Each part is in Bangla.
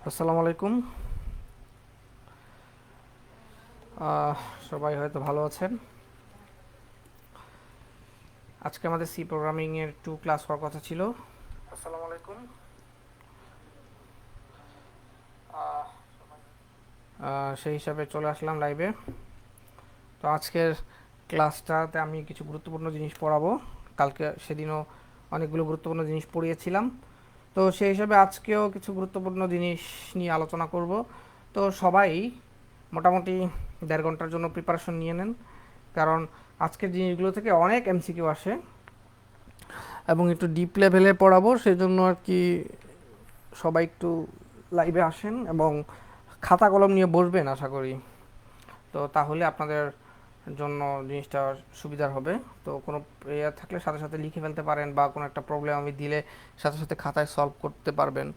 আসসালামু আলাইকুম। আহ, সবাই হয়তো ভালো আছেন। আজকে আমাদের সি প্রোগ্রামিং এর একটু ক্লাস হওয়ার কথা ছিল। আসসালামু আলাইকুম। সেই হিসাবে চলে আসলাম লাইভে। তো আজকের ক্লাসটাতে আমি কিছু গুরুত্বপূর্ণ জিনিস পড়াবো। কালকে সেদিনও অনেকগুলো গুরুত্বপূর্ণ জিনিস পড়িয়েছিলাম। তো সেই হিসাবে আজকেও কিছু গুরুত্বপূর্ণ জিনিস নিয়ে আলোচনা করব। তো সবাই মোটামুটি 1.5 ঘন্টার জন্য প্রিপারেশন নিয়ে নেন, কারণ আজকের জিনিসগুলো থেকে অনেক এমসিকিউ আসে এবং একটু ডিপ লেভেলে পড়াবো। সেই জন্য আর কি সবাই একটু লাইভে আসেন এবং খাতা কলম নিয়ে বসবেন আশা করি। তো তাহলে আপনাদের জন্য জিনিসটা সুবিধার হবে। তো কোনো ইয়ে থাকলে সাথে সাথে লিখে ফেলতে পারেন, বা কোনো একটা প্রবলেম আমি দিলে সাথে সাথে খাতায় সলভ করতে পারবেন।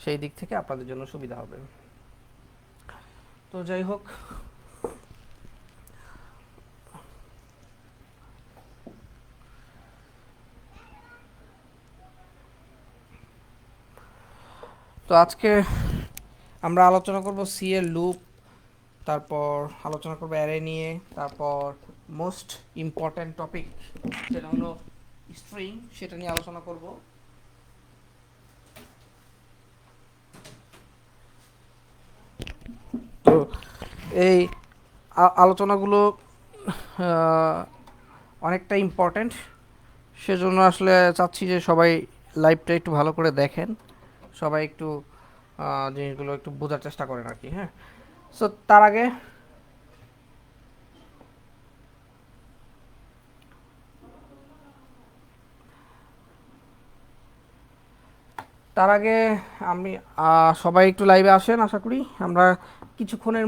সেই দিক থেকে আপনাদের জন্য সুবিধা হবে। তো যাই হোক, তো আজকে আমরা আলোচনা করব সি এর লুপ, তারপর আলোচনা করবো অ্যারে নিয়ে, তারপর মোস্ট ইম্পর্ট্যান্ট টপিক যেটা হলো স্ট্রিং, সেটা নিয়ে আলোচনা করব। তো এই আলোচনাগুলো অনেকটা ইম্পর্ট্যান্ট। সেজন্য আসলে চাচ্ছি যে সবাই লাইভটা একটু ভালো করে দেখেন, সবাই একটু জিনিসগুলো একটু বোঝার চেষ্টা করেন আর কি। হ্যাঁ, সো তার আগে আমি সবাই একটু লাইভে আসেন। আশা করি আমরা কিছুক্ষণের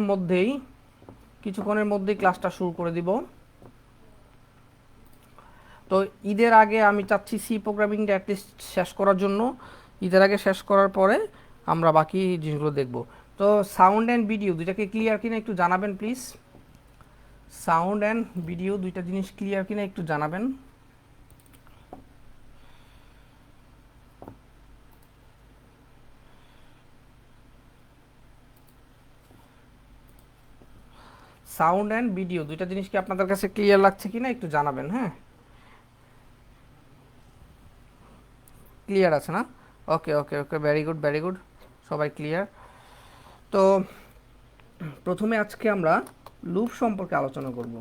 মধ্যেই ক্লাসটা শুরু করে দিব। তো ঈদের আগে আমি চাচ্ছি সি প্রোগ্রামিংটা অ্যাটলিস্ট শেষ করার জন্য। ঈদের আগে শেষ করার পরে আমরা বাকি জিনিসগুলো দেখব। তো সাউন্ড অ্যান্ড ভিডিও দুইটাকে ক্লিয়ার কিনা একটু জানাবেন প্লিজ। সাউন্ড অ্যান্ড ভিডিও দুইটা জিনিস ক্লিয়ার কিনা একটু জানাবেন। সাউন্ড অ্যান্ড ভিডিও দুইটা জিনিস কি আপনাদের কাছে ক্লিয়ার লাগছে কিনা একটু জানাবেন। হ্যাঁ, ক্লিয়ার আছে না? ওকে ওকে ওকে, ভেরি গুড ভেরি গুড, সবাই ক্লিয়ার। তো প্রথমে আজকে আমরা লুপ সম্পর্কে আলোচনা করব।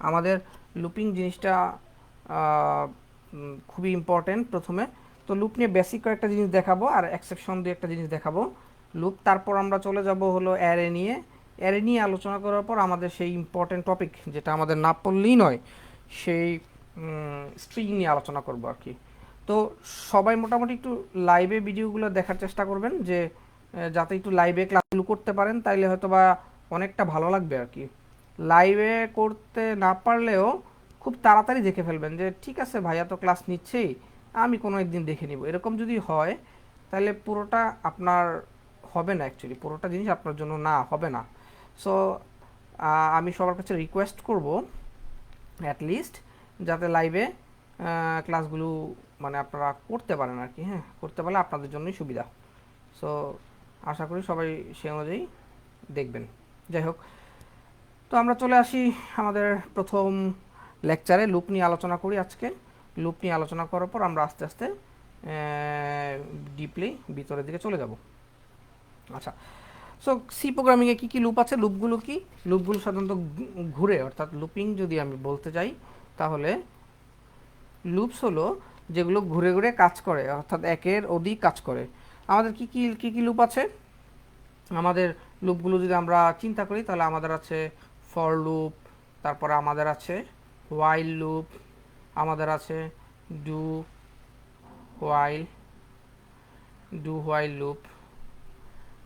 আমাদের লুপিং জিনিসটা খুবই ইম্পর্টেন্ট প্রথমে। তো লুপ নিয়ে বেসিক কয়েকটা জিনিস দেখাবো আর এক্সেপশন দিয়ে একটা জিনিস দেখাবো। লুপ, তারপর আমরা চলে যাব হলো অ্যারে নিয়ে। অ্যারে নিয়ে আলোচনা করার পর আমাদের সেই ইম্পর্টেন্ট টপিক যেটা আমাদের না পড়লেই নয়, সেই স্ট্রিং নিয়ে আলোচনা করব আর কি। তো সবাই মোটামুটি একটু লাইভে ভিডিওগুলো দেখার চেষ্টা করবেন, যে যাতে একটু লাইভে ক্লাসগুলো করতে পারেন, তাইলে হয়তো বা অনেকটা ভালো লাগবে আর কি। লাইভে করতে না পারলেও খুব তাড়াতাড়ি দেখে ফেলবেন যে ঠিক আছে ভাইয়া তো ক্লাস নিচ্ছেই, আমি কোনো একদিন দেখে নিব, এরকম যদি হয় তাহলে পুরোটা আপনার হবে না, অ্যাকচুয়ালি পুরোটা জিনিস আপনার জন্য না হবে না। সো আমি সবার কাছে রিকোয়েস্ট করব অ্যাটলিস্ট যাতে লাইভে ক্লাসগুলো মানে আপনারা করতে পারেন আর কি। হ্যাঁ, করতে পারলে আপনাদের জন্যই সুবিধা। সো আশা করি সবাই সে অনুযায়ী দেখবেন। যাই হোক, তো আমরা চলে আসি আমাদের প্রথম লেকচারে। লুপ নিয়ে আলোচনা করি আজকে। লুপ নিয়ে আলোচনা করার পর আমরা আস্তে আস্তে ডিপলি ভিতরের দিকে চলে যাব। আচ্ছা, সো সি প্রোগ্রামিংয়ে কী কী লুপ আছে, লুপগুলো কি? লুপগুলো সাধারণত ঘুরে, অর্থাৎ লুপিং যদি আমি বলতে যাই তাহলে লুপস হলো যেগুলো ঘুরে ঘুরে কাজ করে, অর্থাৎ একের অধিক কাজ করে। আমাদের কি কি লুপ আছে? আমাদের লুপগুলো যদি আমরা চিন্তা করি তাহলে আমাদের আছে ফর লুপ, তারপরে আমাদের আছে হোয়াইল লুপ, আমাদের আছে do while do while loop,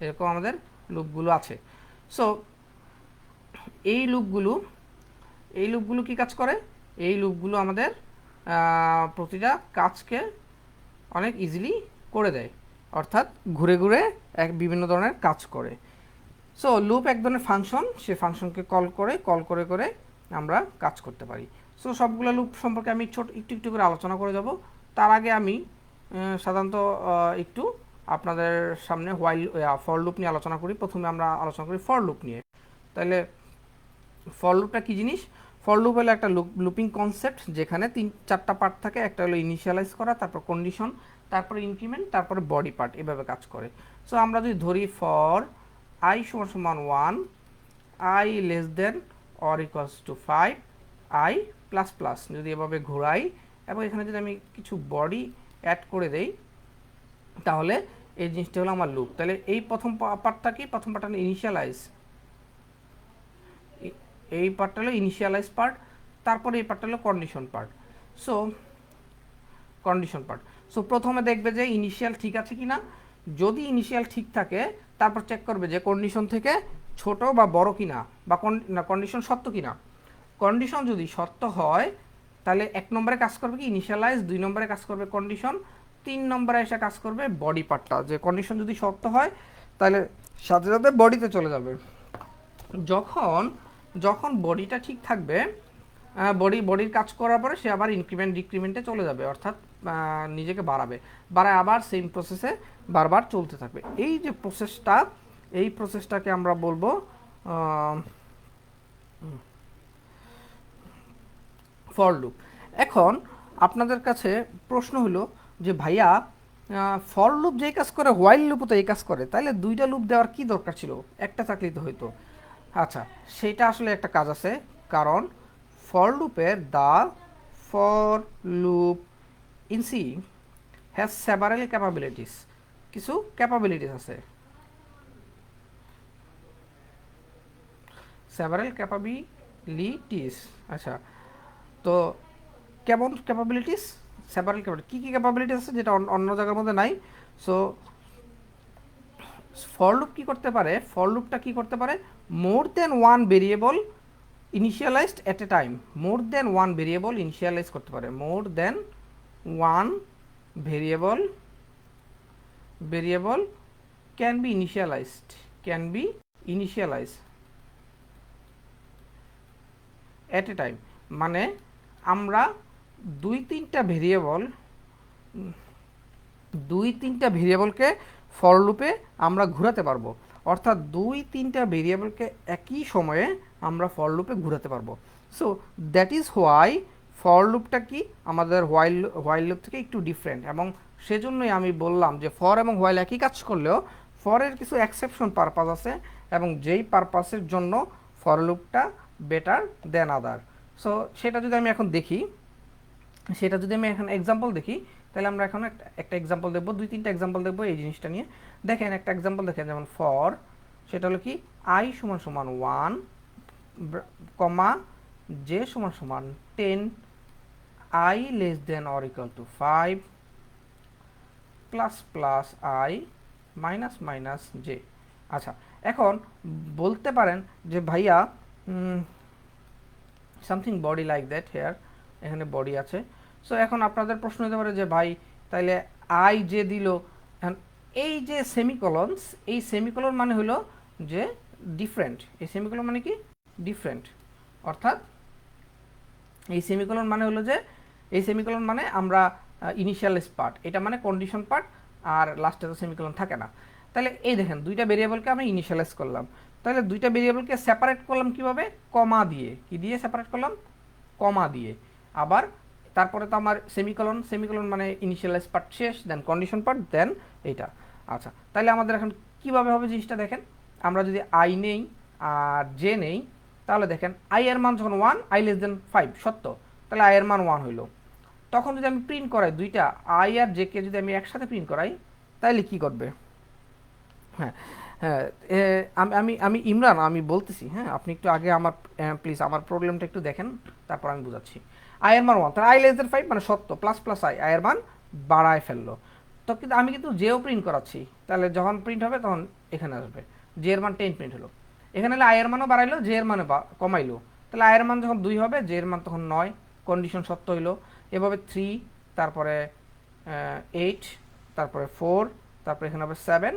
এরকম আমাদের লুপগুলো আছে। সো এই লুপগুলো এই লুপগুলো কি কাজ করে? এই লুপগুলো আমাদের প্রতিটা কাজকে অনেক ইজিলি করে দেয়, অর্থাৎ ঘুরে ঘুরে বিভিন্ন ধরনের কাজ করে। সো লুপ এক ধরনের ফাংশন, সে ফাংশনকে কল করে আমরা কাজ করতে পারি। সো সবগুলো লুপ সম্পর্কে আমি একটু একটু করে আলোচনা করে যাব। তার আগে আমি সাধারণত একটু আপনাদের সামনে ফর লুপ নিয়ে আলোচনা করি। প্রথমে আমরা আলোচনা করি ফর লুপ নিয়ে। তাহলে ফর লুপটা কী জিনিস? ফর লুপ হলো একটা লুপিং কনসেপ্ট, যেখানে 3-4টা পার্ট থাকে। একটা হলো ইনিশিয়ালাইজ করা, তারপর কন্ডিশন, তারপরে ইনক্রিমেন্ট, তারপরে বডি পার্ট, এভাবে কাজ করে। সো আমরা যদি ধরি for i = 1, i less than or equals to 5, i plus plus, যদি এভাবে ঘোরাই এবং এখানে যদি আমি কিছু বডি অ্যাড করে দেই, তাহলে এই জিনিসটা হলো আমার লুপ। তাহলে এই প্রথম পার্টটা কি? প্রথম পার্টটা হলো ইনিশিয়ালাইজ, এই পার্টটা হলো ইনিশিয়ালাইজ পার্ট, তারপরে এই পার্টটা হলো condition part. So condition part, so প্রথমে দেখবে যে ইনিশিয়াল ঠিক আছে কি না। যদি ইনিশিয়াল ঠিক থাকে, তারপর চেক করবে যে কন্ডিশন থেকে ছোট বা বড় কিনা, বা কন্ডিশন সত্য কিনা। কন্ডিশন যদি সত্য হয়, তাহলে 1 নম্বরে কাজ করবে কি? ইনিশিয়ালাইজ। 2 নম্বরে কাজ করবে কন্ডিশন। 3 নম্বরে এসে কাজ করবে বডি পার্টটা। যে কন্ডিশন যদি সত্য হয়, তাহলে সাথে সাথে বডিতে চলে যাবে। যখন যখন বডিটা ঠিক থাকবে, বডির কাজ করার পরে সে আবার ইনক্রিমেন্ট ডিক্রিমেন্টে চলে যাবে, অর্থাৎ নিজেকে বাড়ায় আবার সেম প্রসেসে বারবার চলতে থাকবে। এই যে প্রসেসটা, এই প্রসেসটাকে আমরা বলবো ফর লুপ। এখন আপনাদের কাছে প্রশ্ন হলো যে ভাইয়া, ফর লুপ যেই কাজ করে হোয়াইল লুপও তো এই কাজ করে, তাহলে 2টা লুপ দেওয়ার কি দরকার ছিল? একটা থাকলেই তো হইতো। আচ্ছা, সেটা আসলে একটা কাজ আছে। কারণ ফর লুপের for loop in she has several capabilities, কিছু ক্যাপাবিলিটিস আছে, সেভারাল ক্যাপাবিলিটিস। আচ্ছা, তো কেমন ক্যাপাবিলিটিস? সেভারাল ক্যাপাবিলিটি, কী কী ক্যাপাবিলিটিস আছে যেটা অন্য জায়গার মধ্যে নাই? সো ফর লুপ কী করতে পারে? ফর লুপটা কী করতে পারে? More than one variable initialized at a time. More than one variable initialize করতে পারে। More than one variable can be initialized at a time. মানে আমরা দুই তিনটা ভেরিয়েবলকে ফর লুপে আমরা ঘোরাতে পারবো। অর্থাৎ 2-3টা ভেরিয়েবলকে একই সময়ে আমরা ফর লুপে ঘোরাতে পারবো। So that is why for লুপটা কি আমাদের হোয়াইল লুপ থেকে একটু ডিফারেন্ট, এবং সেজন্যই আমি বললাম যে ফর এবং হোয়াইল একই কাজ করলেও ফরের কিছু এক্সেপশন পারপাস আছে, এবং যেই পারপাসের জন্য ফর লুপটা বেটার দেন আদার। সো সেটা যদি আমি এখন এক্সাম্পল দেখি, তাহলে আমরা এখন একটা এক্সাম্পল দেখবো, 2-3টা এক্সাম্পল দেখবো এই জিনিসটা নিয়ে। দেখেন একটা এক্সাম্পল দেখেন, যেমন ফর, সেটা হলো কি i = 1, comma j = 10, i less than or equal to 5, plus plus i minus minus j। আচ্ছা, এখন বলতে পারেন যে ভাইয়া something body like that here, এখানে বডি আছে। সো এখন আপনাদের প্রশ্ন হতে পারে যে ভাই, তাইলে আই যে দিল, এই যে সেমিকলনস, এই সেমিকলন মানে হলো যে ডিফারেন্ট। এই সেমিকলন মানে কি? ডিফারেন্ট। অর্থাৎ এই সেমিকলন মানে হলো যে, এই সেমিকলন মানে আমরা ইনিশিয়ালাইজ পার্ট, এটা মানে কন্ডিশন পার্ট, আর লাস্টে তো সেমিকলন থাকে না। তাহলে এই দেখেন, 2টা ভেরিয়েবলকে আমি ইনিশিয়ালাইজ করলাম। তাহলে 2টা ভেরিয়েবলকে সেপারেট করলাম কিভাবে? কমা দিয়ে। কি দিয়ে সেপারেট করলাম? কমা দিয়ে। আবার তারপরে তো আমার সেমিকলন মানে ইনিশিয়ালাইজ পার্ট শেষ, দেন কন্ডিশন পার্ট, দেন এইটা। আচ্ছা, তাহলে আমাদের এখন কিভাবে হবে জিনিসটা দেখেন। আমরা যদি আই নেই আর জে নেই, তাহলে দেখেন আই এর মান যখন 1, i less than 5 সত্য, তাহলে আই এর মান 1 হইল। তখন যদি আমি প্রিন্ট করাই দুইটা আই আর জে কে, যদি আমি একসাথে প্রিন্ট করাই, তাহলে কি করবে? হ্যাঁ হ্যাঁ, আমি ইমরান, আমি বলতেছি, হ্যাঁ আপনি একটু আগে আমার প্লিজ আমার প্রবলেমটা একটু দেখেন, তারপর আমি বুঝাচ্ছি। আই এর মান 1, তাহলে i less than 5 মানে সত্য, প্লাস প্লাস আই এর মান বাড়ায় ফেললো। তো কিন্তু আমি কিন্তু জেও প্রিন্ট করাচ্ছি, তাহলে যখন প্রিন্ট হবে তখন এখানে আসবে জে এর মান 10 প্রিন্ট হলো। এখানে হলে আই এর মানও বাড়াইলো, জে এর মানে কমাইলো। তাহলে আই এর মান যখন 2 হবে, জে এর মান তখন 9, কন্ডিশন সত্য হইলো। এভাবে 3, তারপরে 8, তারপরে 4, তারপরে এখানে হবে 7,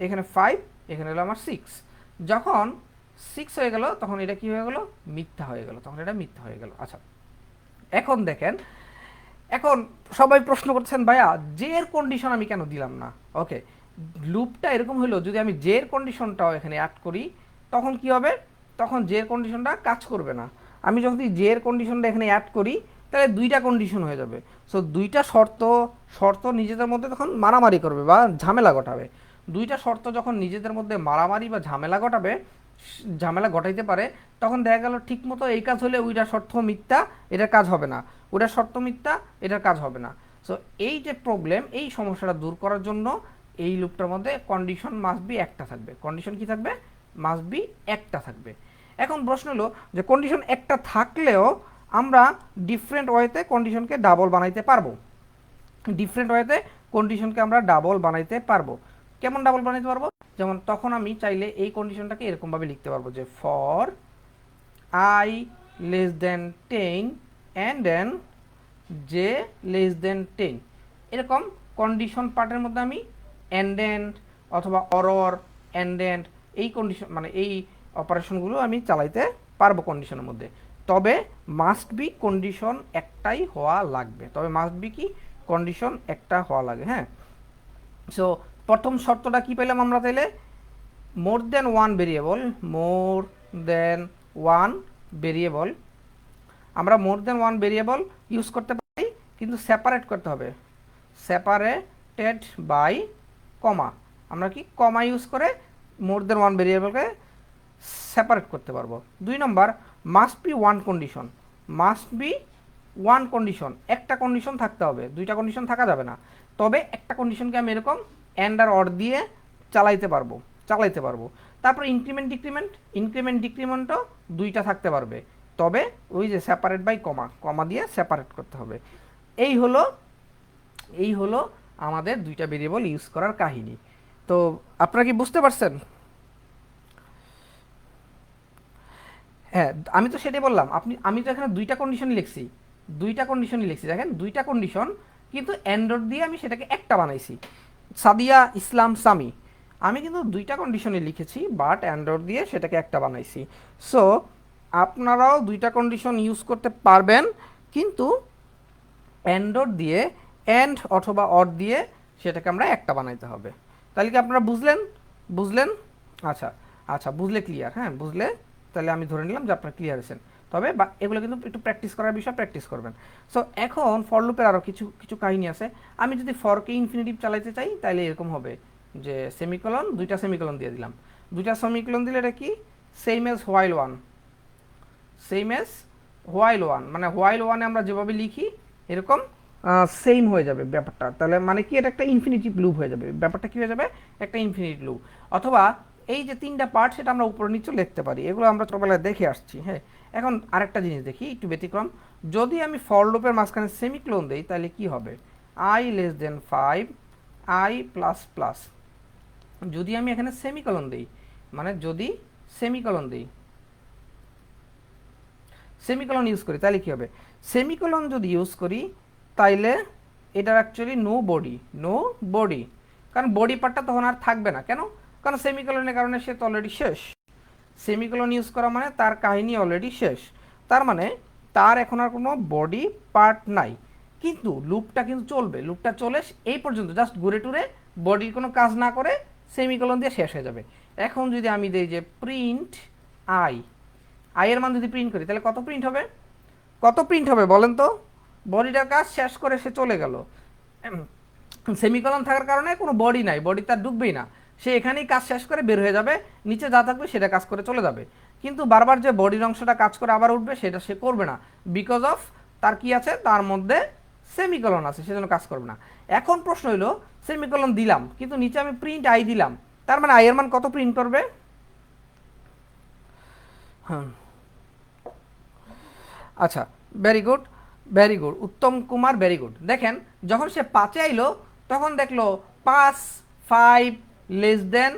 এখানে 5, এখানে হলো আমার 6। যখন 6 হয়ে গেল, তখন এটা কি হয়ে গেল? মিথ্যা হয়ে গেল, তখন এটা মিথ্যা হয়ে গেল। আচ্ছা, এখন দেখেন, এখন সবাই প্রশ্ন করছেন ভাইয়া জে এর কন্ডিশন আমি কেন দিলাম না? ওকে, লুপটা এরকম হলো যদি আমি জের কন্ডিশনটাও এখানে অ্যাড করি তখন কি হবে, তখন জের কন্ডিশনটা কাজ করবে না। আমি যখন জের কন্ডিশনটা এখানে অ্যাড করি তাহলে দুইটা কন্ডিশন হয়ে যাবে। সো দুইটা শর্ত নিজেদের মধ্যে তখন মারামারি করবে বা ঝামেলা ঘটাবে। দুইটা শর্ত যখন নিজেদের মধ্যে মারামারি বা ঝামেলা ঘটাইতে পারে, তখন দেখা গেল ঠিকমতো এই কাজ হলে ওইটা শর্ত মিথ্যা, এটার কাজ হবে না, ওইটা শর্ত মিথ্যা, এটার কাজ হবে না। সো এই যে প্রবলেম, এই সমস্যাটা দূর করার জন্য এই লুপটার মধ্যে কন্ডিশন মাস্ট বি একটা থাকবে। কন্ডিশন কি থাকবে? মাস্ট বি একটা থাকবে। এখন প্রশ্ন হলো যে কন্ডিশন একটা থাকলেও আমরা ডিফারেন্ট ওয়েতে কন্ডিশনকে ডাবল বানাইতে পারবো। ডিফারেন্ট ওয়েতে কন্ডিশনকে আমরা ডাবল বানাইতে পারবো। কেমন ডাবল বানাইতে পারবো? যেমন তখন আমি চাইলে এই কন্ডিশনটাকে এরকমভাবে লিখতে পারবো যে for I less than 10 and then j less than 10, এরকম কন্ডিশন পার্টের মধ্যে আমি and then অথবা অর and then এই কন্ডিশন মানে এই অপারেশনগুলো আমি চালাইতে পারবো কন্ডিশনের মধ্যে। তবে মাস্ট বি কন্ডিশন একটাই হওয়া লাগবে। তবে মাস্ট বি কি কন্ডিশন একটা হওয়া লাগে। হ্যাঁ, সো প্রথম শর্তটা কি পেলাম আমরা? তাইলে মোর দেন ওয়ান ভেরিয়েবল আমরা মোর দেন ওয়ান ভেরিয়েবল ইউজ করতে পারি, কিন্তু সেপারেট করতে হবে। সেপারেটেড বাই কমা। আমরা কি কমা ইউজ করে মোর দেন ওয়ান ভেরিয়েবলকে সেপারেট করতে পারবো। 2 number, must be one condition. Must be one condition, একটা কন্ডিশন থাকতে হবে, দুইটা কন্ডিশন থাকা যাবে না। তবে একটা কন্ডিশনকে আমি এরকম অ্যান্ড আর অর দিয়ে চালাইতে পারবো। তারপর ইনক্রিমেন্ট ডিক্রিমেন্টও দুইটা থাকতে পারবে, তবে ওই যে সেপারেট বাই কমা দিয়ে সেপারেট করতে হবে। এই হলো আমাদের দুইটা ভেরিয়েবল ইউজ করার কাহিনী। তো আপনারা কি বুঝতে পারছেন? হ্যাঁ, আমি তো সেটাই বললাম। আমি তো এখানে দুইটা কন্ডিশনই লিখছি। দেখেন দুইটা কন্ডিশন, কিন্তু অ্যান্ড্রয়েড দিয়ে আমি সেটাকে একটা বানাইছি। সাদিয়া ইসলাম সামি, আমি কিন্তু দুইটা কন্ডিশনই লিখেছি, বাট অ্যান্ড্রয়েড দিয়ে সেটাকে একটা বানাইছি। সো আপনারাও দুইটা কন্ডিশন ইউজ করতে পারবেন, কিন্তু অ্যান্ড্রয়েড দিয়ে অ্যান্ড অথবা অর দিয়ে সেটাকে আমরা একটা বানাইতে হবে। তাহলে কি আপনারা বুঝলেন? আচ্ছা, বুঝলে ক্লিয়ার? হ্যাঁ, বুঝলে তাহলে আমি ধরে নিলাম যে আপনারা ক্লিয়ার আছেন। তবে এগুলো কিন্তু একটু প্র্যাকটিস করার বিষয়, প্র্যাকটিস করবেন। সো এখন ফর লুপের আরও কিছু কাহিনী আছে। আমি যদি ফরকে ইনফিনিটিভ চালাইতে চাই তাহলে এরকম হবে যে দুইটা সেমিকলন দিয়ে দিলাম। দুইটা সেমিকলন দিলে এটা কি সেম এজ হোয়াইল ওয়ান, মানে হোয়াইল ওয়ানে আমরা যেভাবে লিখি এরকম সেম হয়ে যাবে ব্যাপারটা। তাহলে মানে কি এটা একটা ইনফিনিটিভ লুপ হয়ে যাবে। ব্যাপারটা কি হয়ে যাবে? একটা ইনফিনিট লুপ। অথবা এই যে তিনটা পার্ট সেটা আমরা উপরে নিচে লিখতে পারি, এগুলো আমরা ছোটবেলায় দেখে আসছি। হ্যাঁ, এখন আরেকটা জিনিস দেখি একটু ব্যতিক্রম। যদি আমি ফর লুপের মাঝখানে সেমিকলন দেই তাহলে কি হবে? I less than 5 I plus plus. যদি আমি এখানে সেমিকলন দিই, মানে যদি সেমিকলন ইউজ করি তাহলে কি হবে? সেমিকলন যদি ইউজ করি তাইলে এটার অ্যাকচুয়ালি নো বডি, কারণ বডি পার্টটা তখন আর থাকবে না। কেন? কারণ সেমিকলনের কারণে সে তো অলরেডি শেষ। সেমিকলন ইউজ করা মানে তার কাহিনী অলরেডি শেষ, তার মানে তার এখন আর কোনো বডি পার্ট নাই। কিন্তু লুপটা কিন্তু চলবে, লুপটা চলে এই পর্যন্ত, জাস্ট ঘুরে টুরে বডির কোনো কাজ না করে সেমিকলন দিয়ে শেষ হয়ে যাবে। এখন যদি আমি দিই যে প্রিন্ট আই এর মান যদি প্রিন্ট করি তাহলে কত প্রিন্ট হবে বলেন তো? বডিটার কাজ শেষ করে সে চলে গেল। সেমিকলন থাকার কারণে কোনো বডি নাই, বডি তার ডুববেই না, সে এখানেই কাজ শেষ করে বের হয়ে যাবে, নিচে যা থাকবে সেটা কাজ করে চলে যাবে। কিন্তু বারবার যে বডির অংশটা কাজ করে আবার উঠবে সেটা সে করবে না, বিকজ অফ তার কি আছে? তার মধ্যে সেমিকলন আছে, সেজন্য কাজ করবে না। এখন প্রশ্ন হইল সেমিকলন দিলাম কিন্তু নিচে আমি প্রিন্ট আই দিলাম, তার মানে আই এর মান কত প্রিন্ট করবে? আচ্ছা, very good Uttam Kumar, very good. দেখেন যখন সে 5-এ আইলো তখন দেখলো 5 5 লেস দেন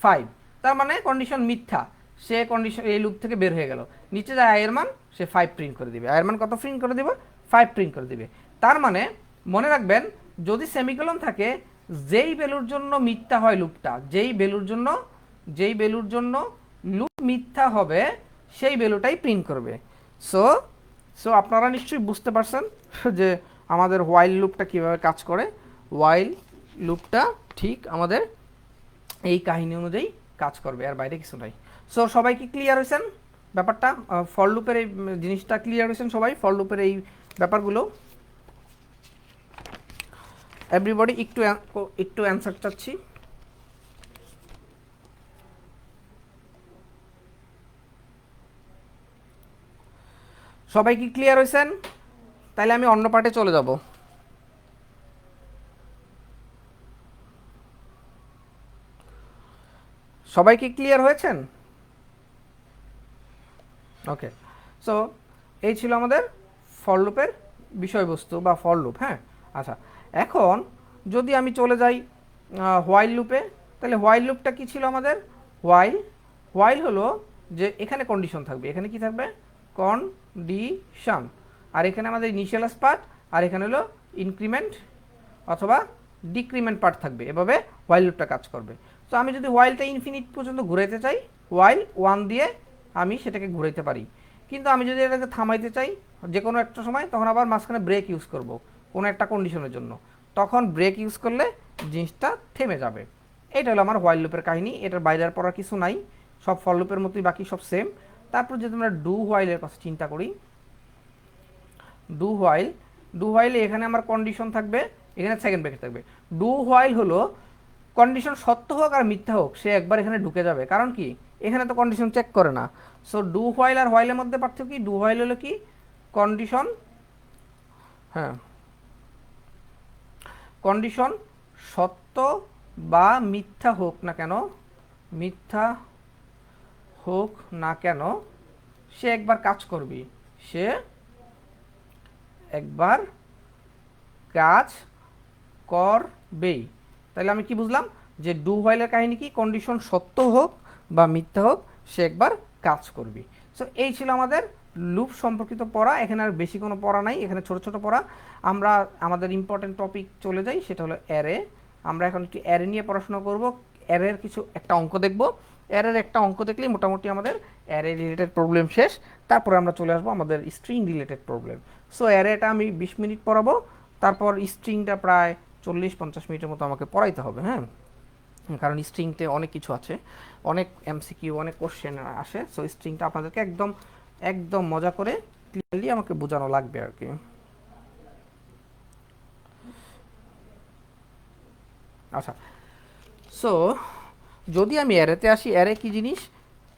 5, তার মানে কন্ডিশন মিথ্যা, সে কন্ডিশন এই লুপ থেকে বের হয়ে গেল। নিচে যায় আয়ের মান, সে 5 প্রিন্ট করে দিবে। আয়ের মান কত প্রিন্ট করে দিবে? 5 প্রিন্ট করে দিবে। তার মানে মনে রাখবেন, যদি সেমিকলন থাকে, যেই ভ্যালুর জন্য মিথ্যা হয় লুপটা, যেই ভ্যালুর জন্য লুপ মিথ্যা হবে সেই ভ্যালুটাই প্রিন্ট করবে। সো আপনারা নিশ্চয়ই বুঝতে পারছেন যে আমাদের হোয়াইল লুপটা কীভাবে কাজ করে। হোয়াইল লুপটা ঠিক আমাদের এই কাহিনী অনুযায়ী কাজ করবে, আর বাইরে কিছু নাই। সো সবাই কি ক্লিয়ার হয়েছেন ব্যাপারটা? ফর লুপের এই জিনিসটা ক্লিয়ার হয়েছেন সবাই, ফর লুপের এই ব্যাপারগুলো? এভরিবডি একটু অ্যান্সার চাচ্ছি। সবাই কি ক্লিয়ার হয়েছেন? তাহলে আমি অন্য পার্টে চলে যাব। সবাই কি ক্লিয়ার হয়েছেন? ওকে, সো এই ছিল আমাদের ফর লুপের বিষয়বস্তু বা ফর লুপ। হ্যাঁ, আচ্ছা, এখন যদি আমি চলে যাই হোয়াইল লুপে, তাহলে হোয়াইল লুপটা কি ছিল আমাদের? হোয়াইল হোয়াইল হলো যে এখানে কন্ডিশন থাকবে, এখানে কি থাকবে? কন্ডিশন। আর এখানে আমাদের ইনিশিয়াল পার্ট, আর এখানে হলো ইনক্রিমেন্ট অথবা ডিক্রিমেন্ট পার্ট থাকবে। এভাবে হোয়াইল লুপটা কাজ করবে। তো আমি যদি হোয়াইলটা ইনফিনিট পর্যন্ত ঘুরাইতে চাই, হোয়াইল 1 দিয়ে আমি সেটাকে ঘুরাইতে পারি। কিন্তু আমি যদি এটাকে থামাইতে চাই যে কোনো একটা সময়, তখন আবার মাঝখানে ব্রেক ইউজ করব কোনো একটা কন্ডিশনের জন্য। তখন ব্রেক ইউজ করলে জিনিসটা থেমে যাবে। এটা হলো আমার হোয়াইল লুপের কাহিনী। এটার বাইরে আর পড়ার কিছু নাই, সব ফর লুপের মতোই, বাকি সব সেম। তারপর যদি আমরা ডু হোয়াইলের কথা চিন্তা করি, ডু হোয়াইলে এখানে আমার কন্ডিশন থাকবে, এখানে সেকেন্ড ব্রেকেট থাকবে। ডু হোয়াইল হলো কন্ডিশন সত্য হোক আর মিথ্যা হোক, সে একবার এখানে ঢুকে যাবে। কারণ কি, এখানে তো কন্ডিশন চেক করে না। সো ডু হোয়াইল আর হোয়াইলের মধ্যে পার্থক্য কি? ডু হোয়াইল হলো কি কন্ডিশন, হ্যাঁ, কন্ডিশন সত্য বা মিথ্যা হোক না কেন, মিথ্যা হোক না কেন, সে একবার কাজ করবে, সে একবার কাজ করবেই। তাহলে আমি কি বুঝলাম? যে ডু হোয়াইলের কাহিনী কি, কন্ডিশন সত্য হোক বা মিথ্যা হোক, সে একবার কাজ করবে। সো এই ছিল আমাদের লুপ সম্পর্কিত পড়া। এখানে আর বেশি কোনো পড়া নাই, এখানে ছোট ছোট পড়া। আমরা আমাদের ইম্পর্টেন্ট টপিক চলে যাই, সেটা হলো অ্যারে। আমরা এখন একটু অ্যারে নিয়ে পড়াশোনা করব। অ্যারের কিছু একটা অঙ্ক দেখব। অ্যারের একটা অঙ্ক দেখলেই মোটামুটি আমাদের অ্যারে রিলেটেড প্রবলেম শেষ। তারপরে আমরা চলে আসবো আমাদের স্ট্রিং রিলেটেড প্রবলেম। সো অ্যারেটা আমি 20 মিনিট পড়াবো, তারপর স্ট্রিংটা প্রায় 40-50 মিনিটের মতো আমাকে পড়াইতে হবে। হ্যাঁ, কারণ স্ট্রিংতে অনেক কিছু আছে, অনেক এমসিকিউ, অনেক কোশ্চেন আসে। সো স্ট্রিংটা আপনাদেরকে একদম একদম মজা করে ক্লিয়ারলি আমাকে বোঝানো লাগবে আর কি। আচ্ছা, সো যদি আমি অ্যারেতে আসি, অ্যারে কি জিনিস?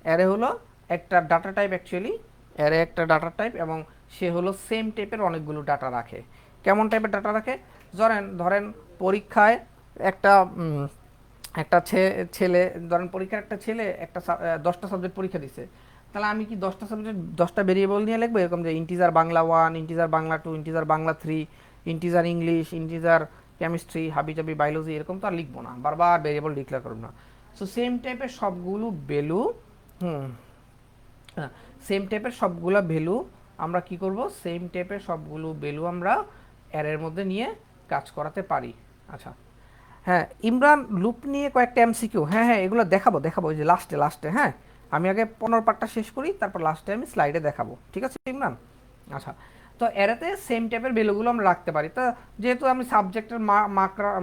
অ্যারে হলো একটা ডাটা টাইপ। অ্যাকচুয়ালি অ্যারে একটা ডাটা টাইপ, এবং সে হলো সেম টাইপের অনেকগুলো ডাটা রাখে। কেমন টাইপের ডাটা রাখে? ধরেন পরীক্ষায় একটা একটা ছেলে, ধরেন পরীক্ষার একটা ছেলে একটা 10টা সাবজেক্ট পরীক্ষা দিছে। তাহলে আমি কি 10টা সাবজেক্ট 10টা ভেরিয়েবল নিয়ে লিখবো? এরকম যে integer Bangla 1, integer Bangla 2, integer Bangla 3, integer English, integer chemistry, হাবিজাবি বায়োলজি, এরকম তো আর লিখবো না, বারবার ভেরিয়েবল ডিক্লেয়ার করবো না। সো সেম টাইপের সবগুলো ভ্যালু, সেম টাইপের সবগুলো ভ্যালু আমরা কি করব? সেম টাইপের সবগুলো ভ্যালু আমরা অ্যারের মধ্যে নিয়ে কাজ করাতে পারি। আচ্ছা, হ্যাঁ, ইমরান লুপ নিয়ে কয়েকটা এমসিকিউ, হ্যাঁ হ্যাঁ, এগুলো দেখাবো ওই যে লাস্টে। হ্যাঁ, আমি আগে 15 পার্টটা শেষ করি, তারপর লাস্টে আমি স্লাইডে দেখাবো, ঠিক আছে ইমরান? আচ্ছা, তো এরাতে সেম টাইপের ভ্যালুগুলো আমরা রাখতে পারি। তা যেহেতু আমি সাবজেক্টের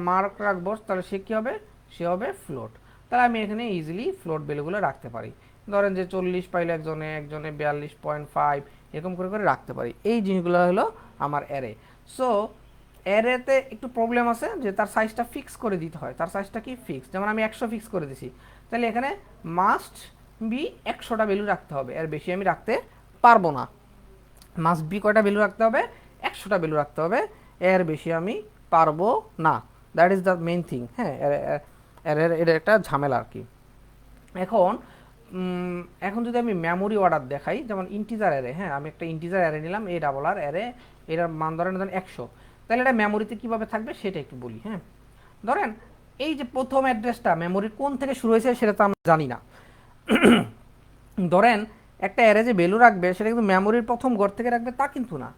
মার্ক রাখবো, তাহলে সে কী হবে? সে হবে ফ্লোট। তাহলে আমি এখানে ইজিলি ফ্লোট ভ্যালুগুলো রাখতে পারি। ধরেন যে 40 পাইলে একজনে 42.5, এরকম করে করে রাখতে পারি। এই জিনিসগুলো হলো আমার অ্যারে। সো অ্যারেতে একটু প্রবলেম আছে যে তার সাইজটা ফিক্স করে দিতে হয়। তার সাইজটা কি ফিক্স? যেমন আমি 100 ফিক্স করে দিছি, তাহলে এখানে মাস্ট বি 100টা ভ্যালু রাখতে হবে, এর বেশি আমি রাখতে পারবো না। মাস্ট বি কয়টা ভ্যালু রাখতে হবে? 100টা ভ্যালু রাখতে হবে, এর বেশি আমি পারবো না। That is the main thing. হ্যাঁ, এটা একটা ঝামেলা আর কি। এখন যদি আমি মেমোরি অর্ডার দেখাই, যেমন ইন্টিজার অ্যারে, হ্যাঁ, আমি একটা ইন্টিজার অ্যারে নিলাম, ARR অ্যারে, এটার মান ধরেন 100, তাহলে এটা মেমোরিতে কীভাবে থাকবে সেটা একটু বলি। হ্যাঁ, ধরেন এই যে প্রথম অ্যাড্রেসটা মেমোরির কোন থেকে শুরু হয়েছে সেটা তো আমরা জানি না। ধরেন একটা অ্যারে যে ভ্যালু রাখবে, সেটা কিন্তু মেমোরির প্রথম ঘর থেকে রাখবে তা কিন্তু না,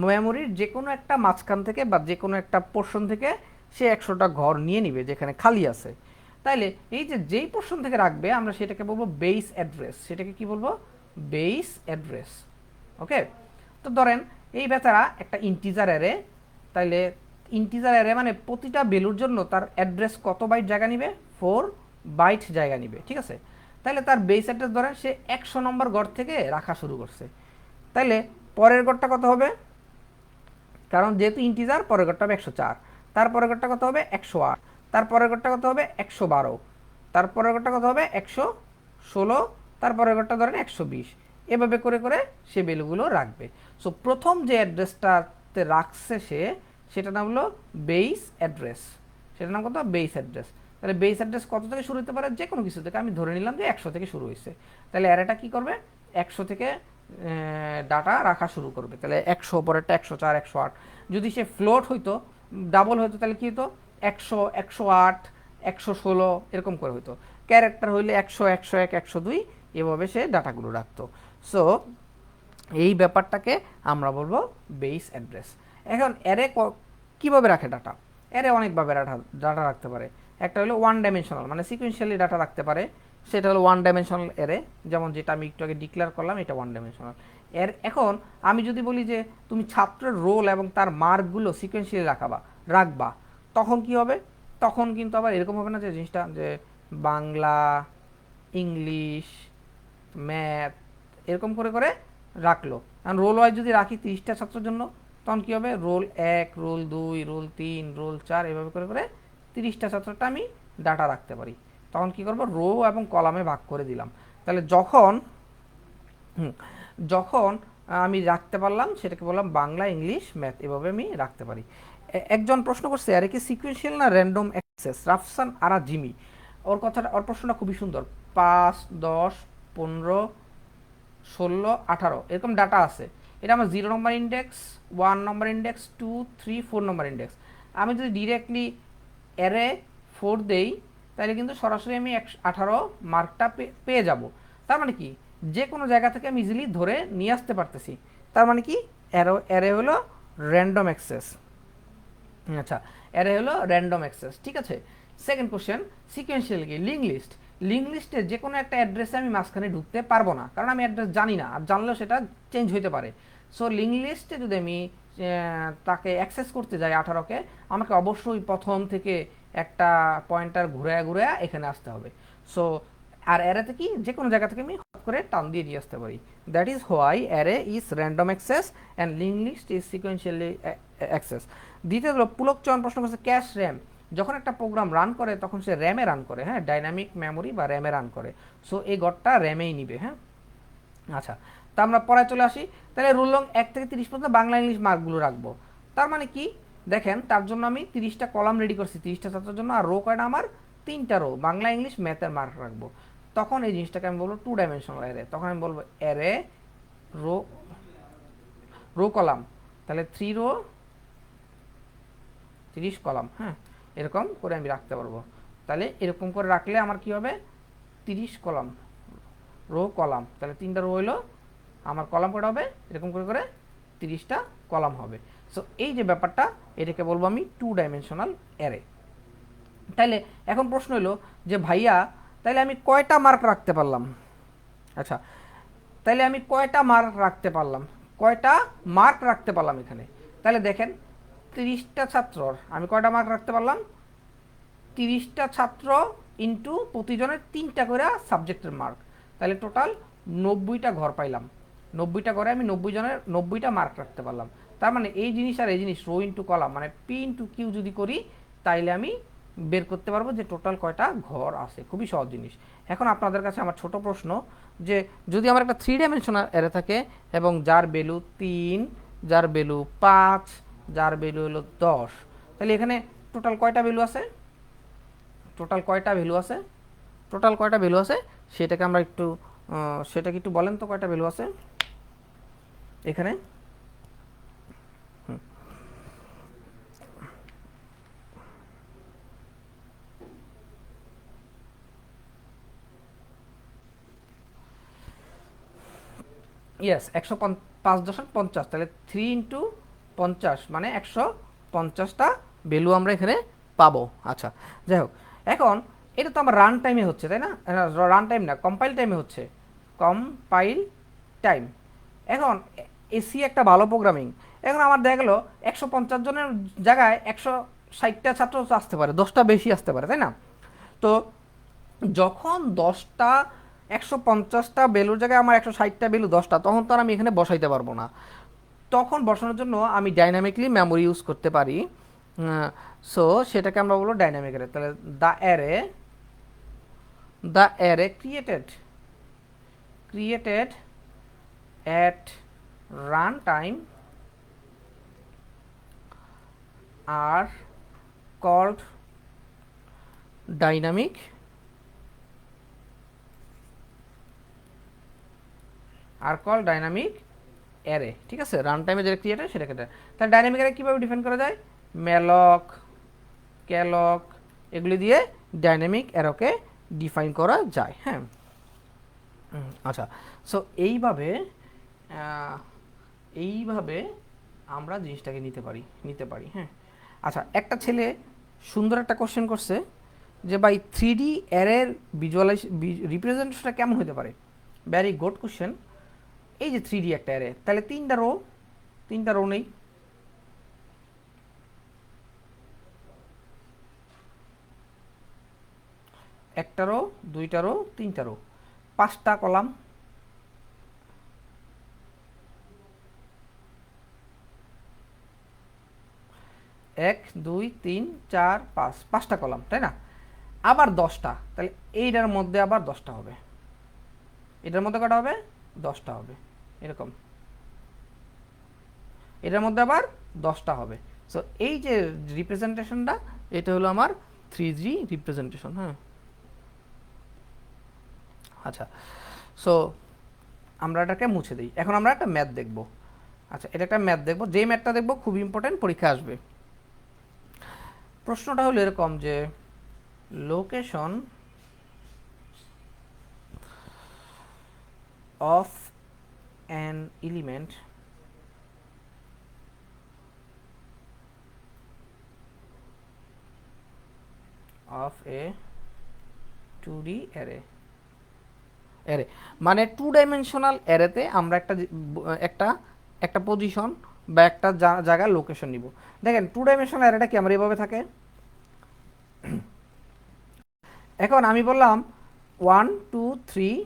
মেমোরির যে কোনো একটা মাঝখান থেকে বা যে কোনো একটা পোর্শন থেকে সে 100টা ঘর নিয়ে নিবে যেখানে খালি আছে। তাইলে এই যে যেই পোর্শন থেকে রাখবে, আমরা সেটাকে বলবো বেস অ্যাড্রেস। সেটাকে কি বলবো? Base address. ওকে, তো ধরেন এই বেচারা একটা ইন্টিজার অ্যারে, তাইলে ইন্টিজার অ্যারে মানে প্রতিটা ভ্যালুর জন্য তার অ্যাড্রেস কত বাইট জায়গা নিবে? 4 বাইট জায়গা নিবে, ঠিক আছে। তাহলে তার বেস অ্যাড্রেস ধরেন সে 100 নম্বর ঘর থেকে রাখা শুরু করছে, তাহলে পরের ঘরটা কত হবে, কারণ যেহেতু ইন্টিজার পরের ঘরটা হবে 104, তারপরের ঘরটা কত হবে 108, তারপরের ঘরটা কত হবে 112, তারপরের ঘরটা কত হবে 116, তারপরের ঘরটা ধরেন 120, এভাবে করে করে সে ভ্যালুগুলো রাখবে। সো প্রথম যে অ্যাড্রেসটাতে রাখছে সে, সেটার নাম হলো বেস অ্যাড্রেস, সেটার নাম কত বেস অ্যাড্রেস। তাহলে বেস অ্যাড্রেস কত থেকে শুরু হতে পারে, যে কোনো কিছু থেকে, আমি ধরে নিলাম যে 100 থেকে শুরু হয়েছে, তাহলে অ্যারেটা কি করবে 100 থেকে ডাটা রাখা শুরু করবে। তাহলে 100 পরেরটা 104, 108, যদি সে ফ্লোট হইতো ডাবল হইতো তাহলে কি হতো 100, 108, 116 এরকম করে হইতো। ক্যারেক্টার হইলে 100, 101, 102 এভাবে সে ডাটাগুলো রাখতো। সো এই ব্যাপারটাকে আমরা বলবো বেস অ্যাড্রেস। এখন অ্যারে কীভাবে রাখে ডাটা, অ্যারে অনেকভাবে ডাটা রাখতে পারে। একটা হলো ওয়ান ডাইমেনশনাল, মানে সিকুয়েন্সিয়ালি ডাটা রাখতে পারে, সেটা হলো ওয়ান ডাইমেনশনাল অ্যারে, যেমন যেটা আমি একটু আগে ডিক্লেয়ার করলাম, এটা ওয়ান ডাইমেনশনাল। এখন আমি যদি বলি যে তুমি ছাত্রের রোল এবং তার মার্কগুলো সিকুয়েন্সিয়ালি রাখবা, তখন কি হবে, তখন কিন্তু আবার এরকম হবে না যে জিনিসটা যে বাংলা, ইংলিশ, ম্যাথ এরকম করে করে রাখলো। কারণ রোল ওয়াইজ যদি রাখি 30টা ছাত্রের জন্য, তখন কী হবে রোল 1, রোল 2, রোল 3, রোল 4 এভাবে করে করে 30টা ছাত্রটা আমি ডাটা রাখতে পারি। তখন কি করব, রো এবং কলামে ভাগ করে দিলাম। তাহলে যখন যখন আমি রাখতে পারলাম সেটাকে বললাম বাংলা, ইংলিশ, ম্যাথ, এভাবে আমি রাখতে পারি। একজন প্রশ্ন করছে আরে কি সিকুয়েন্সিয়াল না র্যান্ডম অ্যাক্সেস, রাফসান আরা জিমি, ওর প্রশ্নটা খুবই সুন্দর। 5, 10, 15, 16, 18 এরকম ডাটা আছে। এটা আমার 0 নম্বর ইন্ডেক্স, 1 নম্বর ইন্ডেক্স, 2, 3, 4 নম্বর ইন্ডেক্স। আমি যদি ডিরেক্টলি অ্যারে 4 দেই তাহলে কিন্তু সরাসরি আমি 18 মার্কটা পেয়ে যাব। তার মানে কি যে কোনো জায়গা থেকে আমি ইজিলি ধরে নিয়ে আসতে পারতেছি। তার মানে কি অ্যারে হলো র্যান্ডম অ্যাক্সেস। আচ্ছা, অ্যারে হলো র্যান্ডম অ্যাক্সেস, ঠিক আছে। সেকেন্ড কোশ্চেন, সিকোয়েন্সিয়াল কি লিঙ্ক লিস্ট। লিঙ্ক লিস্টে যে কোনো একটা অ্যাড্রেসে আমি মাঝখানে ঢুকতে পারবো না, কারণ আমি অ্যাড্রেস জানি না, আর জানলেও সেটা চেঞ্জ হতে পারে। সো লিঙ্ক লিস্টে যদি আমি তাকে অ্যাক্সেস করতে যাই 18কে, আমাকে অবশ্যই প্রথম থেকে একটা পয়েন্টার ঘুরে ঘুরে এখানে আসতে হবে। সো আর অ্যারেতে কি যে কোনো জায়গা থেকে আমি হট করে টান দিয়ে নিয়ে আসতে পারি। That is why array is random access and link list is sequentially access. দ্বিতীয় হলো পুলক চয়ন প্রশ্ন করছে ক্যাশ র্যাম। যখন একটা প্রোগ্রাম রান করে তখন সে র্যামে রান করে, হ্যাঁ, ডাইনামিক মেমোরি বা র্যামে রান করে। সো এই গড়টা র্যামেই নিবে, হ্যাঁ। আচ্ছা, তা আমরা পড়ায় চলে আসি। তাহলে রুল লং 1 থেকে 30 পর্যন্ত বাংলা ইংলিশ মার্কগুলো রাখবো। তার মানে কি দেখেন, তার জন্য আমি 30টা কলাম রেডি করছি 30টা ছাত্রের জন্য, আর রো কয়টা আমার 3টা রো, বাংলা ইংলিশ ম্যাথের মার্ক রাখবো। তখন এই জিনিসটাকে আমি বলবো 2 ডাইমেনশনাল অ্যারে। তখন আমি বলবো অ্যারে রো রো কলাম, তাহলে 3 রো 30 কলাম, হ্যাঁ, এরকম করে আমি রাখতে পারবো। তাহলে এরকম করে রাখলে আমার কি হবে 30 কলাম রো কলাম, তাহলে 3টা রো হইলো, আমার কলাম কটা হবে এরকম করে করে 30টা কলাম হবে। সো এই যে ব্যাপারটা, এটাকে বলবো আমি 2 ডাইমেনশনাল অ্যারে। তাইলে এখন প্রশ্ন হলো যে ভাইয়া তাইলে আমি কয়টা মার্ক রাখতে পারলাম। আচ্ছা, তাইলে আমি কয়টা মার্ক রাখতে পারলাম, কয়টা মার্ক রাখতে পারলাম এখানে। তাহলে দেখেন 30টা ছাত্রর আমি কয়টা মার্ক রাখতে পারলাম, 30টা ছাত্র ইন্টু প্রতিজনের 3টা করে সাবজেক্টের মার্ক, তাহলে টোটাল 90টা ঘর পাইলাম। 90টা ঘরে আমি 90 জনের 90টা মার্ক রাখতে পারলাম। তার মানে এই জিনিস আর এই জিনিস রো ইন্টু কলাম মানে পি ইন্টু কিউ যদি করি তাইলে আমি বের করতে পারবো যে টোটাল কয়টা ঘর আছে। খুবই সহজ জিনিস। এখন আপনাদের কাছে আমার ছোট প্রশ্ন, যে যদি আমার একটা 3 ডাইমেনশনাল অ্যারে থাকে এবং যার ভ্যালু 3, যার ভ্যালু 5, যার ভ্যালু হলো 10, তাহলে এখানে টোটাল কয়টা ভ্যালু আছে, টোটাল কয়টা ভ্যালু আছে, টোটাল কয়টা ভ্যালু আছে সেটাকে আমরা একটু সেটাকে একটু বলেন তো কয়টা ভ্যালু আছে এখানে। ইয়েস 105.50, তাহলে 3 ইন্টু 50 মানে 150টা ভ্যালু আমরা এখানে পাবো। আচ্ছা, যাই হোক, এখন এটা তো আমার রান টাইমে হচ্ছে তাই না, রান টাইম না কম্পাইল টাইমে হচ্ছে, কম্পাইল টাইম। এখন এসি একটা ভালো প্রোগ্রামিং, এখন আমার দেখা গেলো 150 জনের জায়গায় 160টা ছাত্র আসতে পারে, 10টা বেশি আসতে পারে তাই না। তো যখন 10টা 150টা ভ্যালুর জায়গায় আমার 160টা ভ্যালু 10টা, তখন তো আর আমি এখানে বসাইতে পারবো না। তখন বসানোর জন্য আমি ডাইনামিকলি মেমোরি ইউজ করতে পারি। সো সেটাকে আমরা বলবো ডাইনামিক অ্যারে। তাহলে the array created at run time are called dynamic array. ঠিক আছে, রান টাইমে যেটা ক্রিয়েট হয় সেটাকে। তাহলে ডাইনামিক অ্যারে কীভাবে ডিফাইন করা যায়? ম্যালক, ক্যালক এগুলি দিয়ে ডাইনামিক অ্যারোকে ডিফাইন করা যায়। হ্যাঁ, আচ্ছা। সো এইভাবে আমরা জিনিসটাকে নিতে পারি। হ্যাঁ, আচ্ছা। একটা ছেলে সুন্দর একটা কোশ্চেন করছে যে ভাই 3D অ্যারের রিপ্রেজেন্টেশনটা কেমন হতে পারে। Vary good question. এই যে 3D একটা অ্যারে, তাহলে তিনটা রো নেই। একটা রো, দুইটা রো, তিনটা রো, 5টা কলাম। 1 2 3 4 5, 5টা কলাম, তাই না? আবার 10টা, তাহলে এইটার মধ্যে আবার 10টা হবে। এটার মধ্যে কটা হবে? 10টা হবে। এরকম এটার মধ্যে আবার 10টা হবে। সো এই যে রিপ্রেজেন্টেশনটা, এটা হলো আমার 3D রিপ্রেজেন্টেশন। হ্যাঁ, আচ্ছা। সো আমরা এটাকে মুছে দিই। এখন আমরা একটা ম্যাথ দেখব। আচ্ছা, এটা একটা ম্যাথ দেখব। যে ম্যাথটা দেখব খুব ইম্পর্টেন্ট, পরীক্ষা আসবে। প্রশ্নটা হলো এরকম যে location of an element of A 2D array. মানে 2 ডাইমেনশনাল অ্যারেতে আমরা একটা একটা পজিশন বা একটা জায়গার লোকেশন নিব। দেখেন 2 ডাইমেনশনাল অ্যারেটা কি আমার এভাবে থাকে। এখন আমি বললাম 1 2 3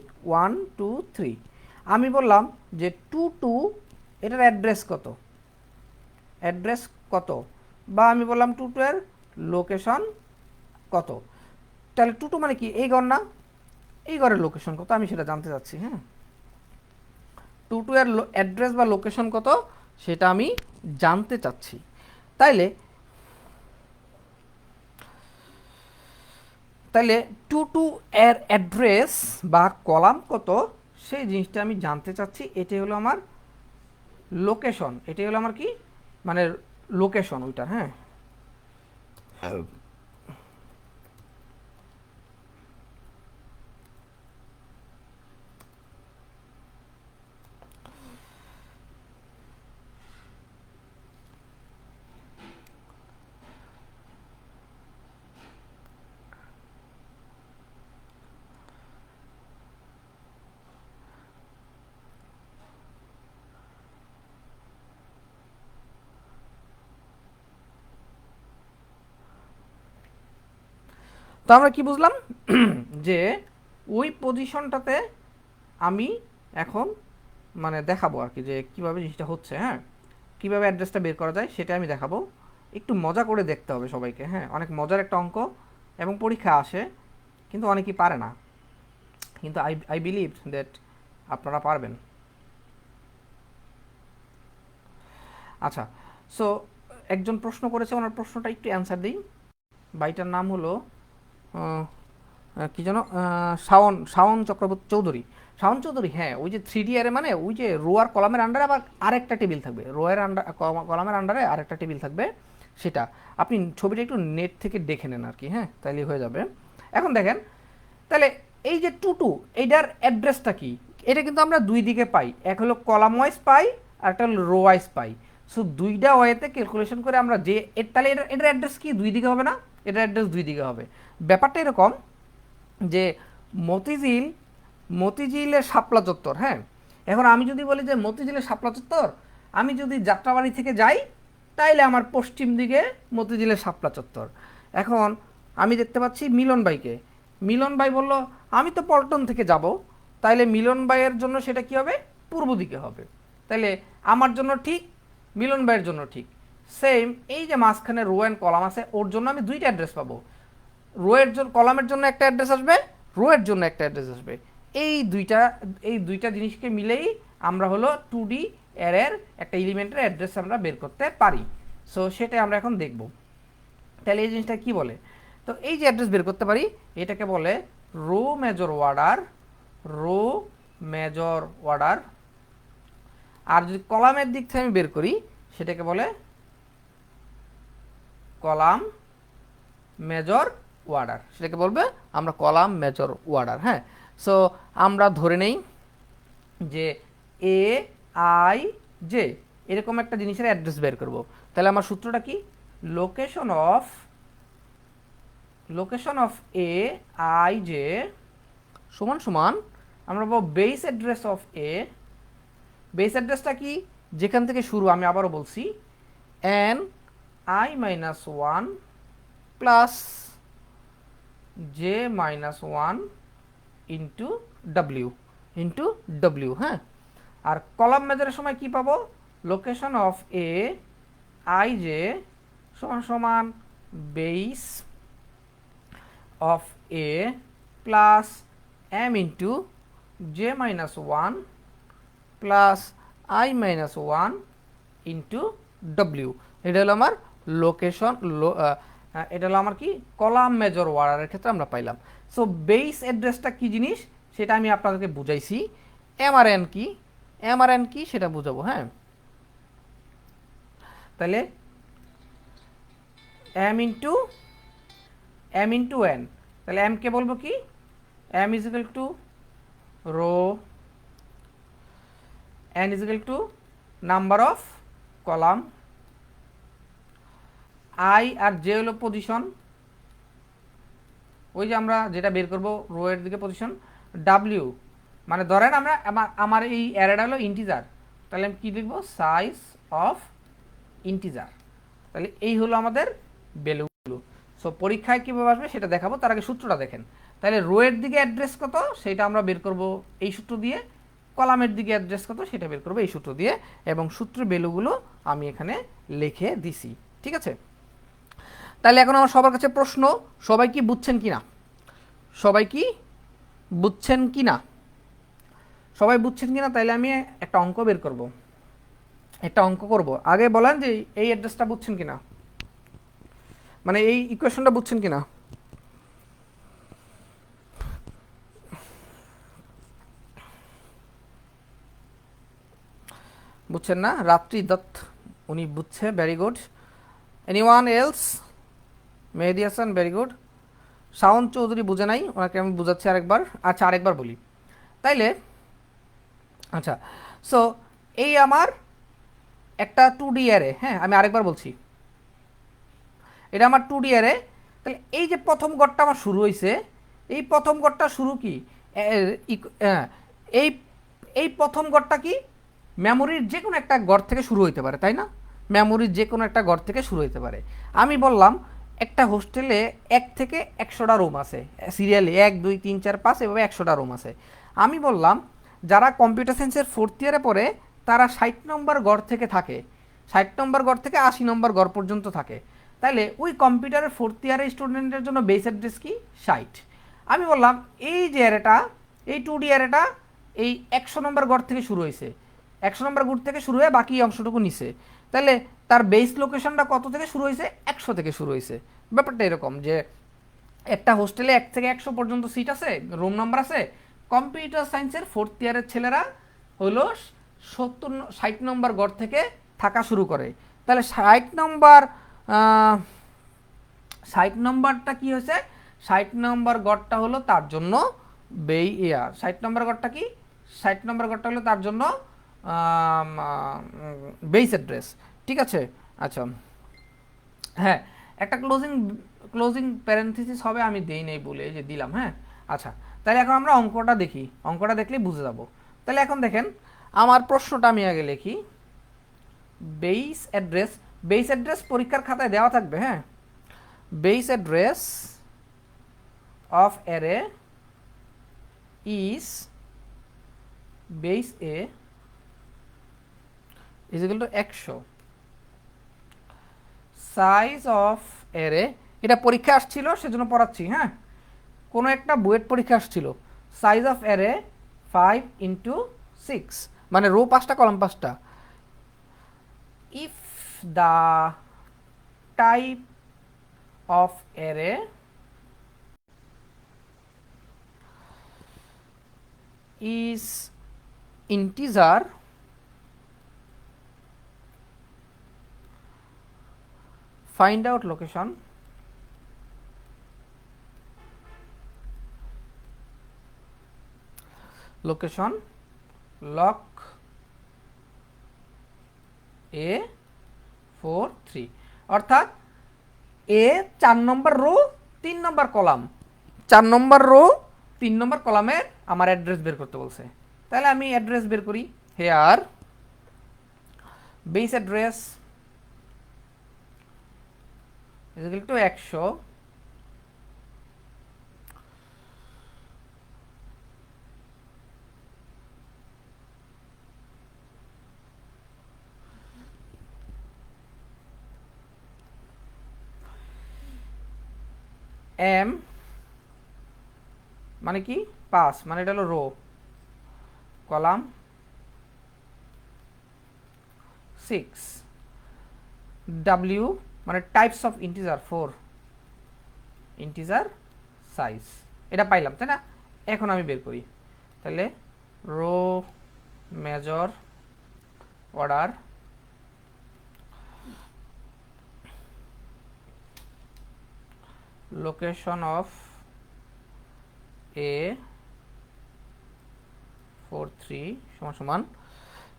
1 2 3। আমি বললাম যে 2 2 এটার অ্যাড্রেস কত, বা আমি বললাম 2 2 এর লোকেশন কত। তাহলে 2 2 মানে কি? এই ঘর না? এই ঘরের লোকেশন কত আমি সেটা জানতে চাচ্ছি। হ্যাঁ, 2 2 এর অ্যাড্রেস বা লোকেশন কত সেটা আমি জানতে চাচ্ছি। তাইলে তাহলে 2 2 এর অ্যাড্রেস বা কলাম কত সেই জিনিসটা আমি জানতে চাচ্ছি। এটাই হলো আমার লোকেশন। এটাই হলো আমার কি, মানে লোকেশন ওইটার। হ্যাঁ, তো আমরা কি বুঝলাম যে ওই পজিশনটাতে আমি এখন মানে দেখাবো আর কি যে কীভাবে জিনিসটা হচ্ছে। হ্যাঁ, কীভাবে অ্যাড্রেসটা বের করা যায় সেটা আমি দেখাবো। একটু মজা করে দেখতে হবে সবাইকে। হ্যাঁ, অনেক মজার একটা অঙ্ক এবং পরীক্ষা আসে, কিন্তু অনেকেই পারে না। কিন্তু আই বিলিভ দ্যাট আপনারা পারবেন। আচ্ছা। সো একজন প্রশ্ন করেছে, ওনার প্রশ্নটা একটু অ্যান্সার দিই। বাইটার নাম হলো কি যেন, শাওন চক্রবর্তী চৌধুরী। শাওন চৌধুরী, হ্যাঁ। ওই যে 3D অ্যারে মানে ওই যে রো আর কলামের আন্ডারে আবার আরেকটা টেবিল থাকবে, কলামের আন্ডারে আরেকটা টেবিল থাকবে। সেটা আপনি ছবিটা একটু নেট থেকে দেখে নেন আর কি। হ্যাঁ, তাইলে হয়ে যাবে। এখন দেখেন, তাহলে এই যে 2 2 এইটার অ্যাড্রেসটা কি? এটা কিন্তু আমরা দুই দিকে পাই, এক হলো কলাম ওয়াইজ পাই আর একটা হলো রো ওয়াইজ পাই। সো দুইটা ওয়েতে ক্যালকুলেশন করে আমরা যে তাহলে এটার অ্যাড্রেস কি দুই দিকে হবে না? এটার অ্যাড্রেস দুই দিকে হবে। ব্যাপারটা এরকম যে মতিঝিলের শাপলা চত্বর। হ্যাঁ, এখন আমি যদি বলি যে মতিঝিলের শাপলা চত্বর, আমি যদি যাত্রাবাড়ি থেকে যাই তাইলে আমার পশ্চিম দিকে মতিঝিলের শাপলা চত্বর। এখন আমি দেখতে পাচ্ছি মিলন বাইকে, মিলন ভাই বলল আমি তো পল্টন থেকে যাব, তাইলে মিলন ভাইয়ের জন্য সেটা কি হবে, পূর্ব দিকে হবে। তাইলে আমার জন্য ঠিক, মিলন ভাইয়ের জন্য ঠিক। সেম এই যে মাঝখানে রো অ্যান্ড কলাম আছে, ওর জন্য আমি দুইটা অ্যাড্রেস পাবো। রো এর জন্য, কলামের জন্য একটা অ্যাড্রেস আসবে, রো এর জন্য একটা অ্যাড্রেস আসবে। এই দুইটা জিনিসকে মিলেই আমরা হলো 2D অ্যারের একটা এলিমেন্টের অ্যাড্রেস আমরা বের করতে পারি। সো সেটা আমরা এখন দেখব। তাহলে এই জিনিসটা কি বলে, তো এই যে অ্যাড্রেস বের করতে পারি এটাকে বলে row major order, row major order. আর যদি কলামের দিক থেকে আমি বের করি সেটাকে বলে কলাম মেজর অর্ডার, সেটাকে বলবে আমরা কলাম মেজর অর্ডার। হ্যাঁ, সো আমরা ধরে নেই যে এ আই জে এরকম একটা জিনিসের অ্যাড্রেস বের করব। তাহলে আমার সূত্রটা কি, location of A I J সমান সমান আমরা বলবো base address of A. Base অ্যাড্রেসটা কি, যেখান থেকে শুরু, আমি আবারও বলছি, N I minus one plus J minus one into W. হ্যাঁ, আর কলাম মেজারের সময় কি পাবো, location of A I J সমান সমান base of A plus M into J minus one plus I minus one into W. এটা হলো আমার লোকেশন, এটা হলো আমার কি কলাম মেজর অর্ডারের ক্ষেত্রে আমরা পাইলাম। সো বেস অ্যাড্রেসটা কি জিনিস সেটা আমি আপনাদেরকে বুঝাইছি। এমআরএন কি সেটা বুঝাবো। হ্যাঁ, তাহলে এম ইন্টু এন, তাহলে এম কে বলবো কি, M is equal to row, N is equal to number of column, I আর জে হলো পজিশন, ওই যে আমরা যেটা বের করব রো এর দিকে পজিশন, ডাব্লিউ মানে ধরেন আমরা আমার এই অ্যারেটা হলো ইন্টিজার, তাহলে আমি কী লিখবো, সাইজ অফ ইন্টিজার। তাহলে এই হলো আমাদের ভ্যালুগুলো। সো পরীক্ষায় কীভাবে আসবে সেটা দেখাবো, তার আগে সূত্রটা দেখেন। তাহলে রো এর দিকে অ্যাড্রেস কত সেটা আমরা বের করব এই সূত্র দিয়ে, কলামের দিকে অ্যাড্রেস কত সেটা বের করবো এই সূত্র দিয়ে, এবং সূত্রের ভ্যালুগুলো আমি এখানে লিখে দিছি। ঠিক আছে, তাহলে এখন আমার সবার কাছে প্রশ্ন, সবাই কি বুঝছেন কি না, সবাই বুঝছেন কি না? তাইলে আমি একটা অঙ্ক বের করব, আগে বলেন যে এই অ্যাড্রেসটা বুঝছেন কিনা, মানে এই ইকুয়েশনটা বুঝছেন কিনা। বুঝছেন না? রাত্রি দত্ত উনি বুঝছে, very good. Anyone else? Mehedi Hasan, very good. Shaon Chowdhury বুঝে নাই, ওনাকে আমি বুঝাচ্ছি আরেকবার। আচ্ছা, আরেকবার বলি তাইলে। আচ্ছা, সো এই আমার একটা 2D অ্যারে। হ্যাঁ, আমি আরেকবার বলছি, এটা আমার 2D অ্যারে। তাহলে এই যে প্রথম গড়টা আমার শুরু হয়েছে, এই প্রথম গড়টা শুরু কি, এই এই প্রথম গড়টা কি মেমোরির যে কোনো একটা গড় থেকে শুরু হইতে পারে, তাই না? মেমোরির যে কোনো একটা গড় থেকে শুরু হইতে পারে। আমি বললাম একটা হোস্টেলে 1 থেকে 100টা রুম আছে, সিরিয়ালি 1 2 3 4 5 এভাবে 100টা রুম আছে। আমি বললাম যারা কম্পিউটার সায়েন্সের 4th ইয়ারে পড়ে তারা 60 নম্বর গড় থেকে থাকে, 60 নম্বর গড় থেকে 80 নম্বর গড় পর্যন্ত থাকে। তাহলে ওই কম্পিউটারের 4th ইয়ারের স্টুডেন্টের জন্য বেস অ্যাড্রেস কি, 60। আমি বললাম এই যে অ্যারেটা, এই 2D অ্যারেটা এই 100 নম্বর গড় থেকে শুরু হয়েছে, 100 নম্বর গড় থেকে শুরু হয়ে বাকি অংশটুকু নিছে। তাহলে তার বেস লোকেশনটা কত থেকে শুরু হয়েছে, 100 থেকে শুরু হয়েছে। ব্যাপারটা এরকম যে একটা হোস্টেলে 1 থেকে 100 পর্যন্ত সিট আছে, রুম নাম্বার আছে। কম্পিউটার সায়েন্সের 4th ইয়ারের ছেলেরা হলো 60 নম্বর গড় থেকে থাকা শুরু করে। তাহলে 60 নম্বরটা কি হয়েছে, 60 নম্বর গড়টা হলো তার জন্য 60 নম্বর গড়টা কি, 60 নম্বর গড়টা হলো তার জন্য বেস অ্যাড্রেস। ঠিক আছে, আচ্ছা হ্যাঁ, একটা ক্লোজিং প্যারেন্থেসিস হবে, আমি দেই নাই বলে যে দিলাম। হ্যাঁ, আচ্ছা তাহলে এখন আমরা অঙ্কটা দেখি, অঙ্কটা দেখলেই বুঝে যাব। তাহলে এখন দেখেন আমার প্রশ্নটা আমি আগে লিখি। বেস অ্যাড্রেস পরীক্ষার খাতায় দেওয়া থাকবে। হ্যাঁ, base address of array is base a is equal to 100 size of array, এটা পরীক্ষা আসছিল সেজন্য পড়াচ্ছি, হ্যাঁ, কোনো একটা বুয়েট পরীক্ষা আসছিল, সাইজ অফ অ্যারে 5 ইন্টু 6, মানে রো 5টা কলাম 5টা। If the type of array is integer, find out location lock A43, অর্থাৎ এ 4 নম্বর রো 3 নম্বর কলাম, 4 নম্বর রো 3 নম্বর কলামের আমার অ্যাড্রেস বের করতে বলছে। তাহলে আমি অ্যাড্রেস বের করি, here base address is equal to 100 m মানে কি 5, মানে এটা হলো রো, কলাম 6, w মানে types of integer 4, integer size, এটা পাইলাম তাই না। এখন আমি বের করি, তাহলে row major order location of A43 সমান সমান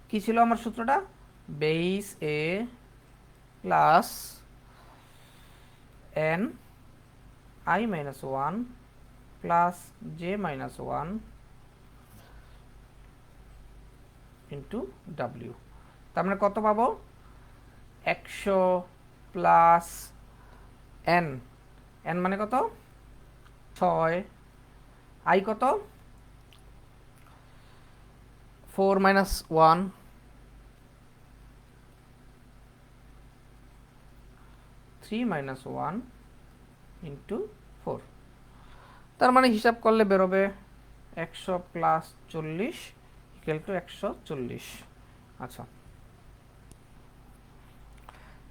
কি ছিল আমার সূত্রটা, base A plus n I minus 1 plus j minus 1 into w, তার মানে কত পাবো, 100 প্লাস n, n মানে কত 6, i কত 4 minus 1 3 minus 1 ইন্টু 4, তার মানে হিসাব করলে বেরোবে 100 প্লাস 40 ইকুয়াল টু 140। আচ্ছা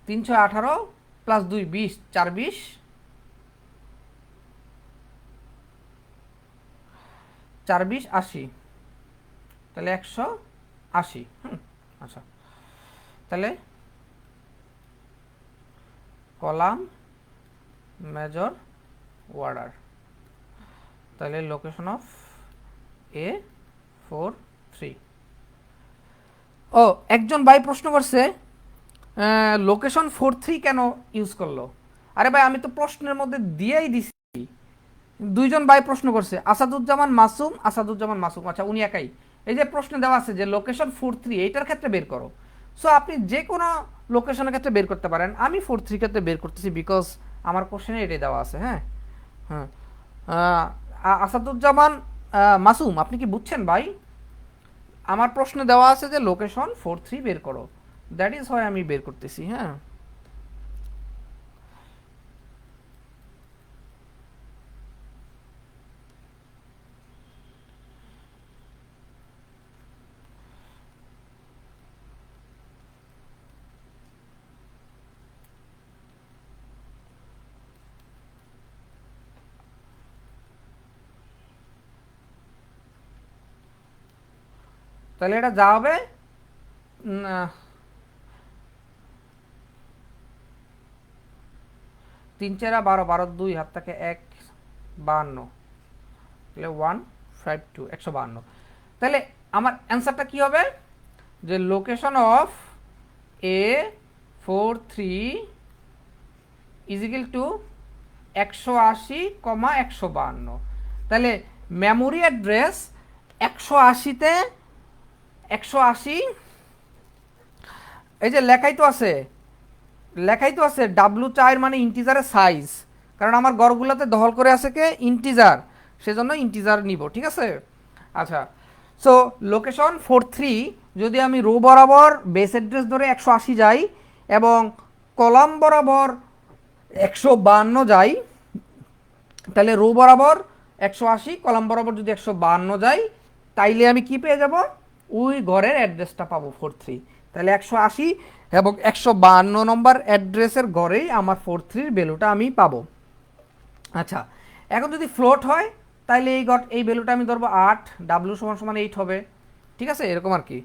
318 প্লাস 2 20, 4 20, 4 20 80, তাহলে 180। আচ্ছা তাহলে কলাম মেজর অর্ডার, তাহলে লোকেশন অফ A43। ও একজন ভাই প্রশ্ন করছে লোকেশন 43 কেন ইউজ করলো, আরে ভাই আমি তো প্রশ্নের মধ্যে দিয়েই দিছি, দুইজন ভাই প্রশ্ন করছে, আসাদুজ্জামান মাসুম, আসাদুজ্জামান মাসুম, আচ্ছা উনি একাই, এই যে প্রশ্নে দেওয়া আছে যে লোকেশন 43 এইটার ক্ষেত্রে বের করো, সো আপনি যে কোনো লোকেশনের ক্ষেত্রে বের করতে পারেন, আমি 43 ক্ষেত্রে বের করতেছি বিকজ আমার কোশ্চেনে এটাই দেওয়া আছে। হ্যাঁ হ্যাঁ আসাদুজ্জামান মাসুম আপনি কি বুঝছেন ভাই, আমার প্রশ্নে দেওয়া আছে যে লোকেশন 43 বের করো, দ্যাট ইজ হয় আমি বের করতেছি। হ্যাঁ তাহলে এটা যা হবে 3 4 12, 12 2 হাত থেকে 1 52, তাহলে 152 152। তাহলে আমার অ্যান্সারটা কি হবে, যে location of A43 is equal two 180, 152। তাহলে মেমোরি অ্যাড্রেস 180-তে 180, এই যে লেখাই তো আছে W4 মানে ইন্টিজারের সাইজ, কারণ আমার গড়গুলোতে দখল করে আছে কে ইন্টিজার, সেজন্য ইন্টিজার নিব, ঠিক আছে। আচ্ছা, সো লোকেশন 43 যদি আমি রো বরাবর বেস অ্যাড্রেস ধরে 180 যাই এবং কলাম বরাবর 152 যাই, তাহলে রো বরাবর 180 কলাম বরাবর যদি 152 যাই, তাইলে আমি কি পেয়ে যাব, ওই ঘরের অ্যাড্রেসটা পাবো 43। তাহলে 180 এবং 152 নম্বর অ্যাড্রেসের ঘরেই আমার 43 ভ্যালুটা আমি পাবো। আচ্ছা, এখন যদি ফ্লোট হয় তাহলে এই ভ্যালুটা আমি ধরবো 8, ডাব্লিউ সমান সমান 8 হবে, ঠিক আছে, এরকম আর কি,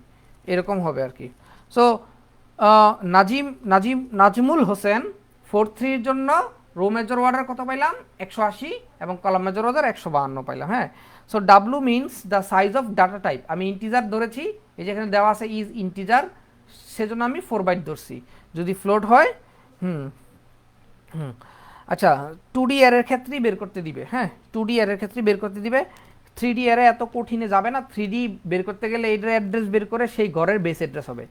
এরকম হবে আর কি। সো নাজিমুল হোসেন 43-র জন্য রো মেজর অর্ডার কত পাইলাম 180 এবং কলাম মেজর অর্ডার 152 পাইলাম, হ্যাঁ। So W means the size of data type, আমি ইন্টিজার ধরেছি, এই যে এখানে দেওয়া আছে ইজ ইন্টিজার, সেজন্য আমি 4 বাইট ধরছি। যদি ফ্লোট হয় হুম হুম আচ্ছা, 2D অ্যারের ক্ষেত্রেই বের করতে দিবে, হ্যাঁ, 2D অ্যারের ক্ষেত্রেই বের করতে দিবে। 3D অ্যারে এত কঠিনে যাবে না, 3D বের করতে গেলে এইটার অ্যাড্রেস বের করে সেই ঘরের বেস অ্যাড্রেস হবে।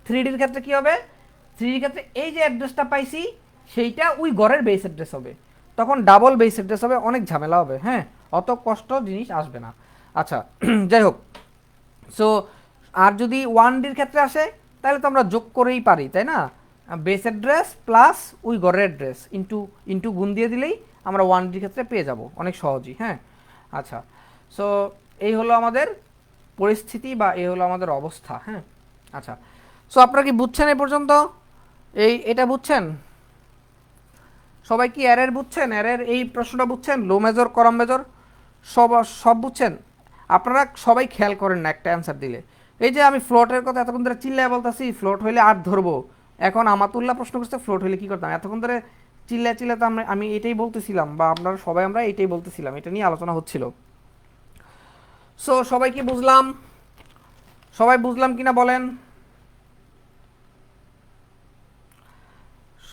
3Dর ক্ষেত্রে কি হবে, 3Dর ক্ষেত্রে এই যে অ্যাড্রেসটা পাইছি সেইটা ওই ঘরের বেস অ্যাড্রেস হবে, তখন ডাবল বেস অ্যাড্রেস হবে, অনেক ঝামেলা হবে, হ্যাঁ, অত কষ্ট জিনিস আসবে না। আচ্ছা, যাই হোক, সো আর যদি 1Dর ক্ষেত্রে আসে তাহলে তো আমরা যোগ করেই পারি, তাই না, বেস অ্যাড্রেস প্লাস ওই ঘরের অ্যাড্রেস ইন্টু গুণ দিয়ে দিলেই আমরা 1Dর ক্ষেত্রে পেয়ে যাব অনেক সহজেই, হ্যাঁ। আচ্ছা, সো এই হলো আমাদের পরিস্থিতি বা এই হলো আমাদের অবস্থা, হ্যাঁ। আচ্ছা, সো আপনারা কি বুঝছেন এ পর্যন্ত, এটা বুঝছেন সবাই, কি অ্যারের বুঝছেন, অ্যারের এই প্রশ্নটা বুঝছেন, লো মেজর কলাম মেজর সব সব বুঝছেন? আপনারা সবাই খেয়াল করেন না একটা অ্যান্সার দিলে, এই যে আমি ফ্লোটের কথা এতক্ষণ ধরে চিল্লায় বলতেছি, ফ্লোট হইলে 8 ধরবো, এখন আমাতুল্লাহ প্রশ্ন করছে ফ্লোট হইলে কী করতাম, এতক্ষণ ধরে চিল্লায় তো আমি এটাই বলতেছিলাম, বা আপনারা সবাই আমরা এটাই বলতেছিলাম, এটা নিয়ে আলোচনা হচ্ছিল। সো সবাই কি বুঝলাম, সবাই বুঝলাম কিনা বলেন,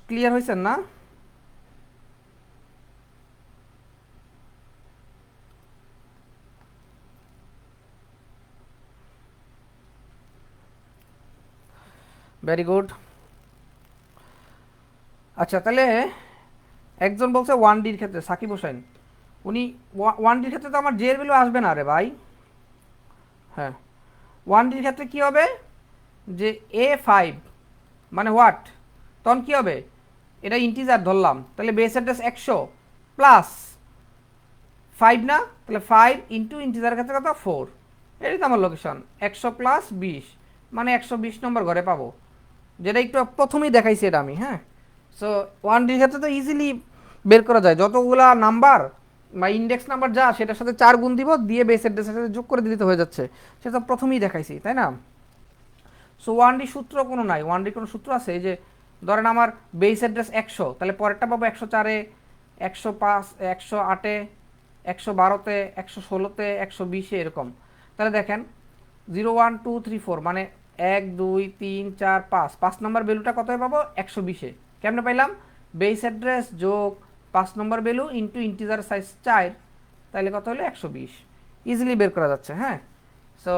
ক্লিয়ার হয়েছেন না? Very good. আচ্ছা, তাহলে একজন বলছে 1Dর ক্ষেত্রে, সাকিব হোসেন, উনি 1Dর ক্ষেত্রে তো আমার জে এর ভ্যালু আসবে না রে ভাই, হ্যাঁ, 1Dর ক্ষেত্রে কি হবে যে A5 মানে হোয়াট, তখন কি হবে, এটা ইন্টিজার ধরলাম, তাহলে বেস অ্যাড্রেস 100 প্লাস 5 না, তাহলে 5 ইন্টু ইন্টিজারের ক্ষেত্রে কত 4, এটাই তো আমার লোকেশন, 100 প্লাস 20 মানে 120 নম্বর ঘরে পাবো, যেটা একটু প্রথমেই দেখাইছি এটা আমি, হ্যাঁ। সো 1Dর ক্ষেত্রে তো ইজিলি বের করা যায়, যতগুলা নাম্বার বা ইন্ডেক্স নাম্বার যা সেটার সাথে 4 গুণ দিব, দিয়ে বেস অ্যাড্রেসের সাথে যোগ করে দিতে হয়ে যাচ্ছে, সেটা প্রথমেই দেখাইছি, তাই না। সো 1D সূত্র কোনো নাই, 1D কোনো সূত্র আছে, এই যে ধরেন আমার বেস অ্যাড্রেস 100, তাহলে পরেরটা পাবো 104-এ, 105, 108-এ, 112-তে, 116-তে, 120-এ, এরকম। তাহলে দেখেন 0 1 2 3 4 মানে 1 2 3 4 5 নম্বর ভ্যালুটা কোথায় পাবো 120-এ, কেমনে পাইলাম, বেস অ্যাড্রেস যোগ 5 নম্বর ভ্যালু ইন্টু ইন্টিজার সাইজ 4, তাহলে কত হলো 120, ইজিলি বের করা যাচ্ছে, হ্যাঁ। সো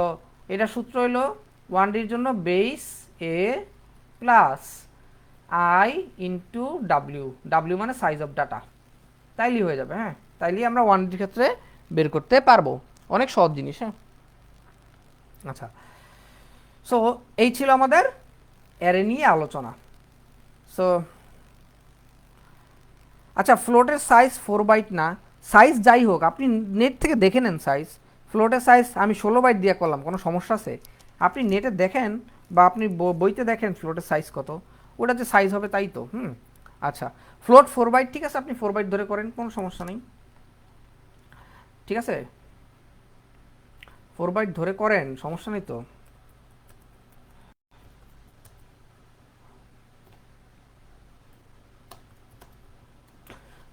এটা সূত্র হলো 1Dর জন্য base A plus I into W মানে সাইজ অফ ডাটা, তাইলেই হয়ে যাবে, হ্যাঁ, তাইলেই আমরা 1Dর ক্ষেত্রে বের করতে পারবো, অনেক সহজ জিনিস, হ্যাঁ। আচ্ছা, সো এই ছিল আমাদের অ্যারে নিয়ে আলোচনা। সো আচ্ছা, ফ্লোটের সাইজ 4 বাইট না, সাইজ যাই হোক আপনি নেট থেকে দেখে নেন সাইজ, ফ্লোটের সাইজ আমি 16 বাইট দিয়ে করলাম, কোনো সমস্যা আছে? আপনি নেটে দেখেন বা আপনি বইতে দেখেন ফ্লোটের সাইজ কত, ওটা যে সাইজ হবে তাই তো, আচ্ছা, ফ্লোট 4 বাইট, ঠিক আছে, আপনি 4 বাইট ধরে করেন, কোনো সমস্যা নেই, ঠিক আছে, 4 বাইট ধরে করেন, সমস্যা নেই তো।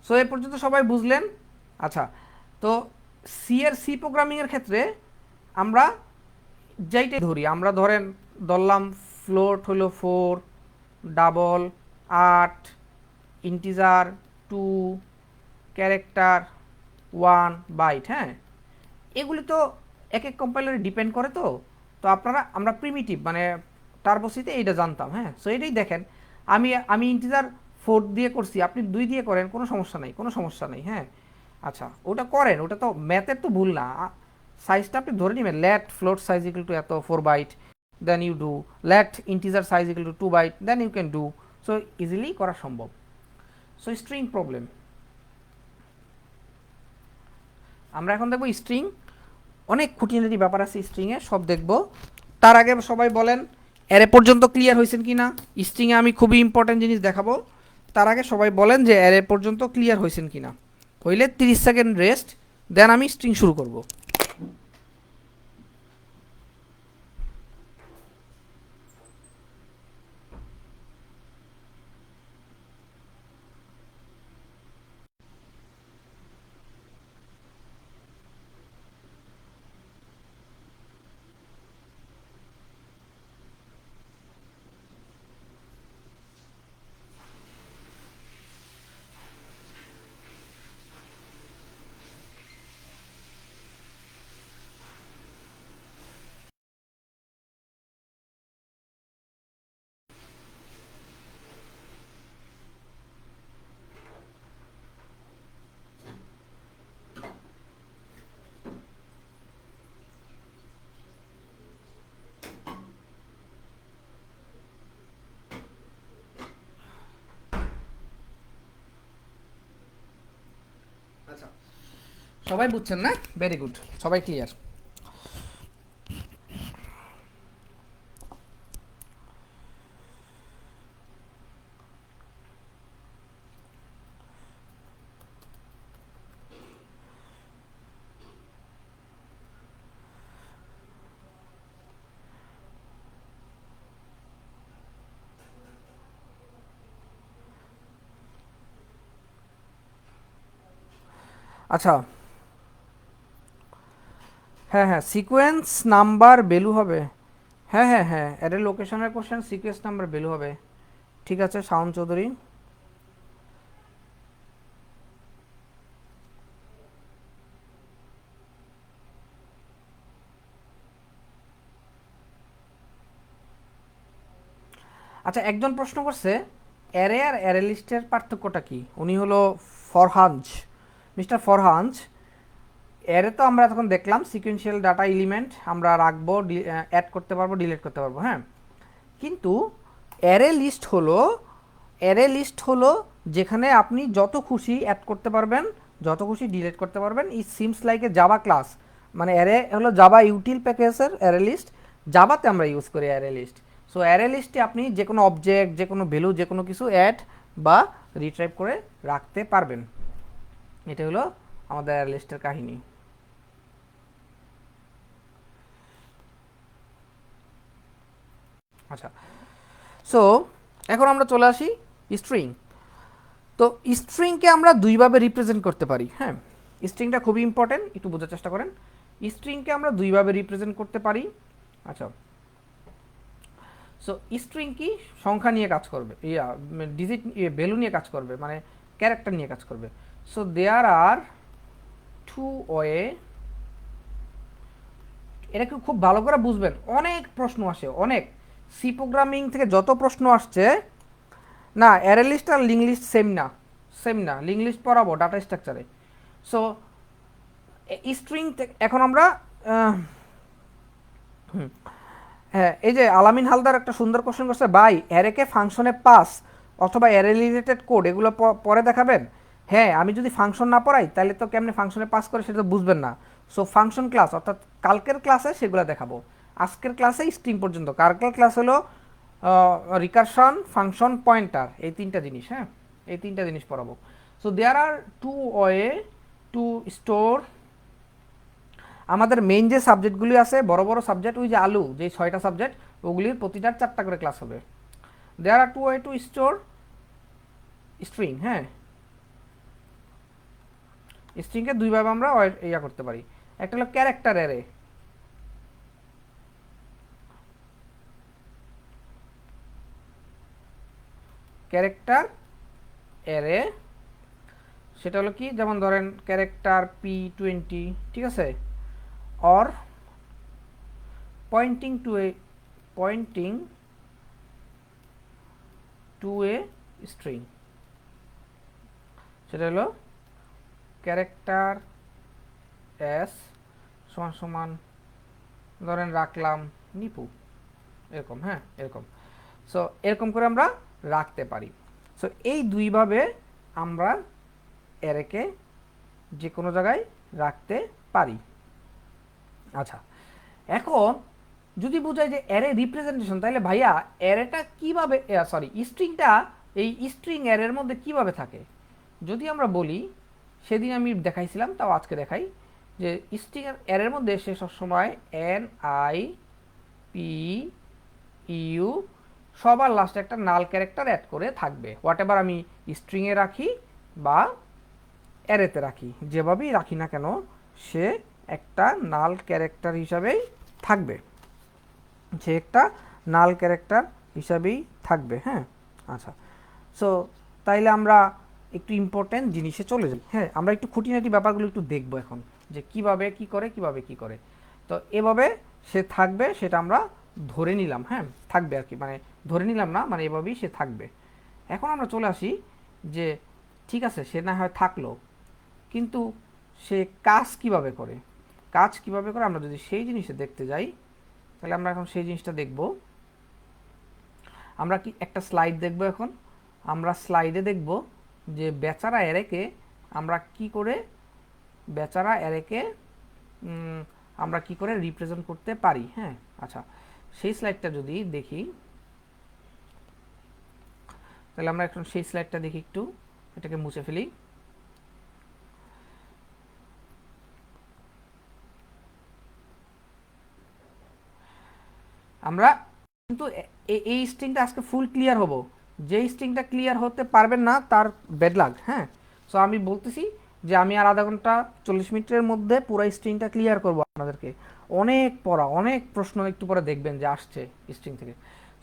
সো এ পর্যন্ত সবাই বুঝলেন? আচ্ছা, তো সি প্রোগ্রামিংয়ের ক্ষেত্রে আমরা যেইটাই ধরি, আমরা ধরলাম ফ্লোট হলো 4, ডাবল 8, ইন্টিজার 2, ক্যারেক্টার 1 বাইট, হ্যাঁ, এগুলি তো এক এক কম্পাইলারে ডিপেন্ড করে, তো তো আমরা প্রিমিটিভ মানে টার্বোসিতে এইটা জানতাম, হ্যাঁ। সো এটাই দেখেন, আমি ইন্টিজার 4 দিয়ে করছি, আপনি 2 দিয়ে করেন, কোনো সমস্যা নেই, কোনো সমস্যা নেই। হ্যাঁ, আচ্ছা ওটা করেন, ওটা তো ম্যাথের তো ভুল না। সাইজটা আপনি ধরে নেবেন, let float size equal to এত 4 byte, then you do let integer size equal to 2 byte, then you can do. So easily করা সম্ভব। সো স্ট্রিং প্রবলেম আমরা এখন দেখবো। স্ট্রিং অনেক খুঁটিনাটি ব্যাপার আছে স্ট্রিংয়ে, সব দেখব। তার আগে সবাই বলেন অ্যারে পর্যন্ত ক্লিয়ার হয়েছেন কি না। স্ট্রিংয়ে আমি খুবই ইম্পর্টেন্ট জিনিস দেখাবো, তার আগে সবাই বলেন যে অ্যারে পর্যন্ত ক্লিয়ার হয়েছেন কি না। হইলে 30 সেকেন্ড রেস্ট, দেন আমি স্ট্রিং শুরু করব। আচ্ছা, সবাই বুঝছেন না? ভেরি গুড, সবাই ক্লিয়ার। আচ্ছা, হ্যাঁ হ্যাঁ, সিকোয়েন্স নাম্বার ভ্যালু হবে। হ্যাঁ হ্যাঁ হ্যাঁ, অ্যারে লোকেশনের কোশ্চেন সিকোয়েন্স নাম্বার ভ্যালু হবে। ঠিক আছে শাওন চৌধুরী। আচ্ছা, একজন প্রশ্ন করছে অ্যারে আর অ্যারে লিস্টের পার্থক্যটা কি। উনি হলো ফরহাঞ্জ, মিস্টার ফরহাঞ্জ। অ্যারে তো আমরা তখন দেখলাম সিকোয়েন্সিয়াল ডাটা এলিমেন্ট আমরা রাখবো, অ্যাড করতে পারবো, ডিলিট করতে পারবো। হ্যাঁ, কিন্তু অ্যারে লিস্ট হলো যেখানে আপনি যত খুশি অ্যাড করতে পারবেন, যত খুশি ডিলিট করতে পারবেন। It seems like a Java class, মানে অ্যারে হলো জাভা ইউটিল প্যাকেজের অ্যারে লিস্ট, জাভাতে আমরা ইউজ করি অ্যারে লিস্ট। সো অ্যারে লিস্টে আপনি যে কোনো অবজেক্ট, যে কোনো ভ্যালু, যে কোনো কিছু অ্যাড বা রিট্রাইভ করে রাখতে পারবেন। এটা হলো আমাদের অ্যারে লিস্টের কাহিনী। আচ্ছা, সো এখন আমরা চলে আসি স্ট্রিং। তো স্ট্রিংকে আমরা দুইভাবে রিপ্রেজেন্ট করতে পারি। হ্যাঁ, স্ট্রিংটা খুবই ইম্পর্টেন্ট, একটু বোঝার চেষ্টা করেন। স্ট্রিংকে আমরা দুইভাবে রিপ্রেজেন্ট করতে পারি। আচ্ছা, সো স্ট্রিং কি সংখ্যা নিয়ে কাজ করবে, ডিজিট ভ্যালু নিয়ে কাজ করবে, মানে ক্যারেক্টার নিয়ে কাজ করবে। So there are two way, এটা খুব ভালো করে বুঝবেন, অনেক প্রশ্ন আসে, অনেক সি প্রোগ্রামিং থেকে যত প্রশ্ন আসছে না, অ্যারে লিস্ট আর লিঙ্ক লিস্ট সেম না, সেম না। লিঙ্ক লিস্ট পড়াবো ডাটা স্ট্রাকচারে। সো স্ট্রিং এখন আমরা হ্যাঁ, এই যে আলামিন হালদার একটা সুন্দর কোশ্চেন করছে, ভাই অ্যারেকে ফাংশনে পাস অথবা অ্যারে রিলেটেড কোড এগুলো পরে দেখাবেন। হ্যাঁ, আমি যদি ফাংশন না পড়াই তাহলে তো কেমনে ফাংশনে পাস করে সেটা তো বুঝবেন না। সো ফাংশন ক্লাস অর্থাৎ কালকের ক্লাসে সেগুলো দেখাবো। আজকের ক্লাসে স্ট্রিং পর্যন্ত, কালকের ক্লাস হলো রিকারশন, ফাংশন, পয়েন্টার, এই তিনটা জিনিস। হ্যাঁ, এই তিনটা জিনিস পড়াবো। So there are two way to store আমাদের মেইন যে সাবজেক্টগুলি আছে, বড় বড় সাবজেক্ট, ওই যে আলু যে 6টা সাবজেক্ট, ওগুলির প্রতিটার 4টা করে ক্লাস হবে। There are two way to store string. হ্যাঁ, স্ট্রিংকে দুইভাবে আমরা ইয়া করতে পারি। একটা হলো ক্যারেক্টার অ্যারে, ক্যারেক্টার অ্যারে সেটা হলো কি, যেমন ধরেন ক্যারেক্টার P20, ঠিক আছে, or pointing to a pointing to a string. সেটা হলো ক্যারেক্টার এস সমান সমান ধরেন রাখলাম নিপু, এরকম, হ্যাঁ এরকম। সো এরকম করে আমরা রাখতে পারি। সো এই দুইভাবে আমরা অ্যারেকে যে কোনো জায়গায় রাখতে পারি। আচ্ছা, এখন যদি বোঝায় যে অ্যারে রিপ্রেজেন্টেশন, তাহলে ভাইয়া অ্যারেটা কীভাবে, সরি স্ট্রিংটা, এই স্ট্রিং অ্যারের মধ্যে কিভাবে থাকে যদি আমরা বলি, সেদিন আমি দেখাইছিলাম, তাও আজকে দেখাই, যে স্ট্রিং অ্যারের মধ্যে সে সবসময় এন আই পি ইউ সবার লাস্টে একটা নাল ক্যারেক্টার অ্যাড করে থাকবে, হোয়াট এভার আমি স্ট্রিংয়ে রাখি বা অ্যারেতে রাখি, যেভাবেই রাখি না কেন সে একটা নাল ক্যারেক্টার হিসাবেই থাকবে, সে একটা নাল ক্যারেক্টার হিসাবেই থাকবে। হ্যাঁ, আচ্ছা, সো তাইলে আমরা একটু ইম্পর্টেন্ট জিনিসে চলে যাই। হ্যাঁ, আমরা একটু খুঁটিনাটি ব্যাপারগুলো একটু দেখবো এখন, যে কিভাবে কি করে, কিভাবে কি করে। তো এভাবে সে থাকবে, সেটা আমরা ধরে নিলাম, হ্যাঁ থাকবে আর কি, মানে ধরে নিলাম না, মানে এভাবেই সে থাকবে। এখন আমরা চলে আসি যে ঠিক আছে সে না হয় থাকলো, কিন্তু সে কাজ কিভাবে করে, কাজ কিভাবে করে আমরা যদি সেই জিনিসটা দেখতে যাই, তাহলে আমরা এখন সেই জিনিসটা দেখব। আমরা কি একটা স্লাইড দেখব এখন, আমরা স্লাইডে দেখব যে বেচারা অ্যারেকে আমরা কি করে, বেচারা অ্যারেকে আমরা কি করে রিপ্রেজেন্ট করতে পারি। হ্যাঁ, আচ্ছা, সেই স্লাইডটা যদি দেখি, তাহলে আমরা এখন সেই স্লাইডটা দেখি, একটু এটাকে মুছে ফেলি। আমরা কিন্তু এই স্ট্রিংটা আজকে ফুল ক্লিয়ার হব, যে স্ট্রিংটা ক্লিয়ার হতে পারবেন না তার ব্যাড লাক। হ্যাঁ, সো আমি বলতেছি যে আমি আর আধা ঘন্টা 40 মিনিটের মধ্যে পুরো স্ট্রিংটা ক্লিয়ার করব আপনাদেরকে। অনেক পড়া, অনেক প্রশ্ন একটু পরে দেখবেন যে আসছে স্ট্রিং থেকে।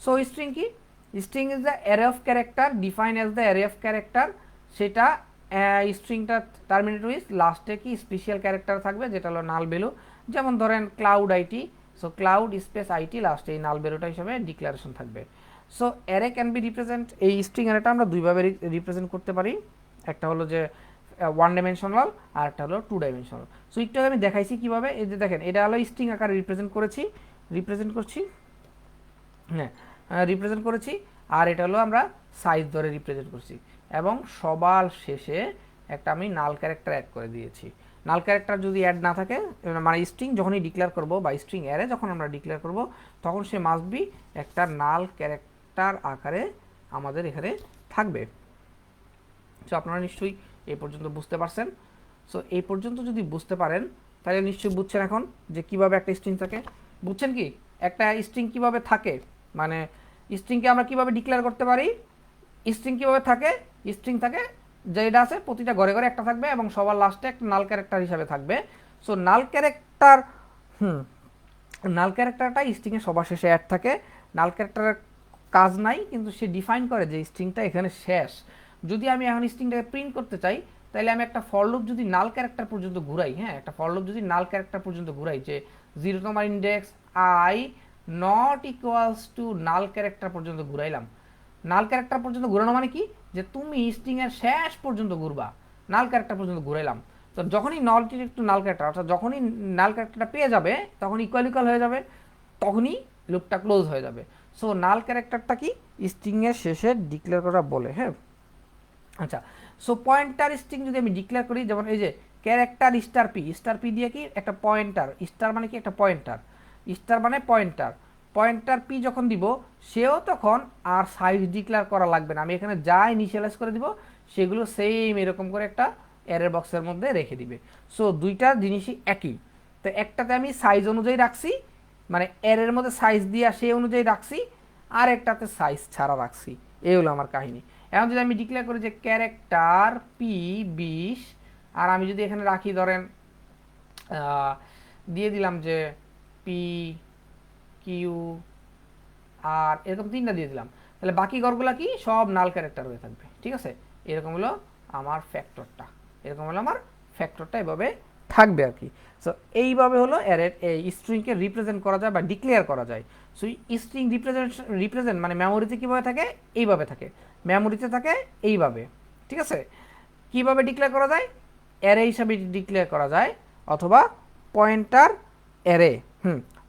সো স্ট্রিং কি, string is the array of character define as the array of character. সেটা স্ট্রিংটা টার্মিনেট উইথ লাস্টে কি স্পেশাল ক্যারেক্টার থাকবে, যেটা হলো নাল ভ্যালু। যেমন ধরেন cloud IT, so cloud space IT লাস্টে এই নাল ভ্যালুটা হিসাবে ডিক্লারেশন থাকবে। So array can be represent, এই স্ট্রিং অ্যারেটা আমরা দুইভাবে রিপ্রেজেন্ট করতে পারি, একটা হলো যে ওয়ান ডাইমেনশনাল আর একটা হলো টু ডাইমেনশনাল। সো একটু আমি দেখাইছি কিভাবে, এই যে দেখেন এটা হলো স্ট্রিং আকারে রিপ্রেজেন্ট করছি, হ্যাঁ রিপ্রেজেন্ট করেছি, আর এটা হলো আমরা সাইজ ধরে রিপ্রেজেন্ট করছি, এবং সবার শেষে একটা আমি নাল ক্যারেক্টার অ্যাড করে দিয়েছি। নাল ক্যারেক্টার যদি অ্যাড না থাকে, মানে স্ট্রিং যখনই ডিক্লেয়ার করব বা স্ট্রিং অ্যারে যখন আমরা ডিক্লেয়ার করব, তখন সে মাস্ট বি একটা নাল ক্যারেক্টার আকারে আমাদের এখানে থাকবে। সো আপনারা নিশ্চয়ই এই পর্যন্ত বুঝতে পারছেন। সো এই পর্যন্ত যদি বুঝতে পারেন, তাহলে নিশ্চয়ই বুঝছেন এখন যে কিভাবে একটা স্ট্রিং থাকে। বুঝছেন কি একটা স্ট্রিং কিভাবে থাকে, মানে স্ট্রিংকে আমরা কিভাবে ডিক্লেয়ার করতে পারি, স্ট্রিং কিভাবে থাকে, স্ট্রিং থাকে যেটা আছে প্রতিটা ঘরে ঘরে একটা থাকবে, এবং সবার লাস্টে একটা নাল ক্যারেক্টার হিসাবে থাকবে। সো নাল ক্যারেক্টার, নাল ক্যারেক্টারটা স্ট্রিংয়ে সবার শেষে অ্যাড থাকে। নাল ক্যারেক্টারের কাজ নাই, কিন্তু সে ডিফাইন করে যে স্ট্রিংটা এখানে শেষ। যদি আমি এখন স্ট্রিংটাকে প্রিন্ট করতে চাই, তাহলে আমি একটা ফর লুপ যদি নাল ক্যারেক্টার পর্যন্ত ঘুরাই, হ্যাঁ একটা ফর লুপ যদি নাল ক্যারেক্টার পর্যন্ত ঘুরাই, যে 0তম index I not equals to null character পর্যন্ত ঘুরাইলাম। নাল ক্যারেক্টার পর্যন্ত ঘুরানো মানে কি, যে তুমি স্ট্রিংয়ের শেষ পর্যন্ত ঘুরবা, নাল ক্যারেক্টার পর্যন্ত ঘুরাইলাম। তো যখনই নলটির একটু নাল ক্যারেক্টার, অর্থাৎ যখনই নাল ক্যারেক্টারটা পেয়ে যাবে, তখন ইকুয়াল হয়ে যাবে, তখনই লুপটা ক্লোজ হয়ে যাবে। সো নাল ক্যারেক্টারটা কি স্ট্রিংয়ের শেষে ডিক্লেয়ার করা বলে। হ্যাঁ, আচ্ছা, সো পয়েন্টার স্ট্রিং যদি আমি ডিক্লেয়ার করি, যেমন এই যে ক্যারেক্টার স্টার পি দিয়ে কি একটা পয়েন্টার, স্টার মানে কি একটা পয়েন্টার, স্টার মানে পয়েন্টার, পয়েন্টার পি যখন দিব, সেও তখন আর সাইজ ডিক্লেয়ার করা লাগবে না, আমি এখানে যা ইনিশিয়ালাইজ করে দিব সেগুলো সেম এরকম করে একটা অ্যারে বক্সের মধ্যে রেখে দিবে। সো দুইটা জিনিসই একই। তো একটাতে আমি সাইজ অনুযায়ী রাখছি, মানে অ্যারের মধ্যে সাইজ দিয়ে সেই অনুযায়ী রাখছি, আর একটাতে সাইজ ছাড়া রাখছি। এই হলো আমার কাহিনী। এখন যদি আমি ডিক্লেয়ার করি যে ক্যারেক্টার পি 20, আর আমি যদি এখানে রাখি ধরেন দিয়ে দিলাম যে পি কিউ আর এরকম 3টা দিয়ে দিলাম, তাহলে বাকি ঘরগুলো কি সব নাল ক্যারেক্টার হয়ে থাকবে। ঠিক আছে, এরকম হলো আমার ফ্যাক্টরটা, এরকম হলো আমার ফ্যাক্টরটা, এভাবে থাকবে আর কি। সো এইভাবে হলো অ্যারের এই স্ট্রিংকে রিপ্রেজেন্ট করা যায় বা ডিক্লেয়ার করা যায়। সো স্ট্রিং রিপ্রেজেন্ট মানে মেমোরিতে কীভাবে থাকে, এইভাবে থাকে, মেমোরিতে থাকে এইভাবে। ঠিক আছে, কিভাবে ডিক্লেয়ার করা যায়? অ্যারে হিসাবে ডিক্লেয়ার করা যায়, অথবা pointer array,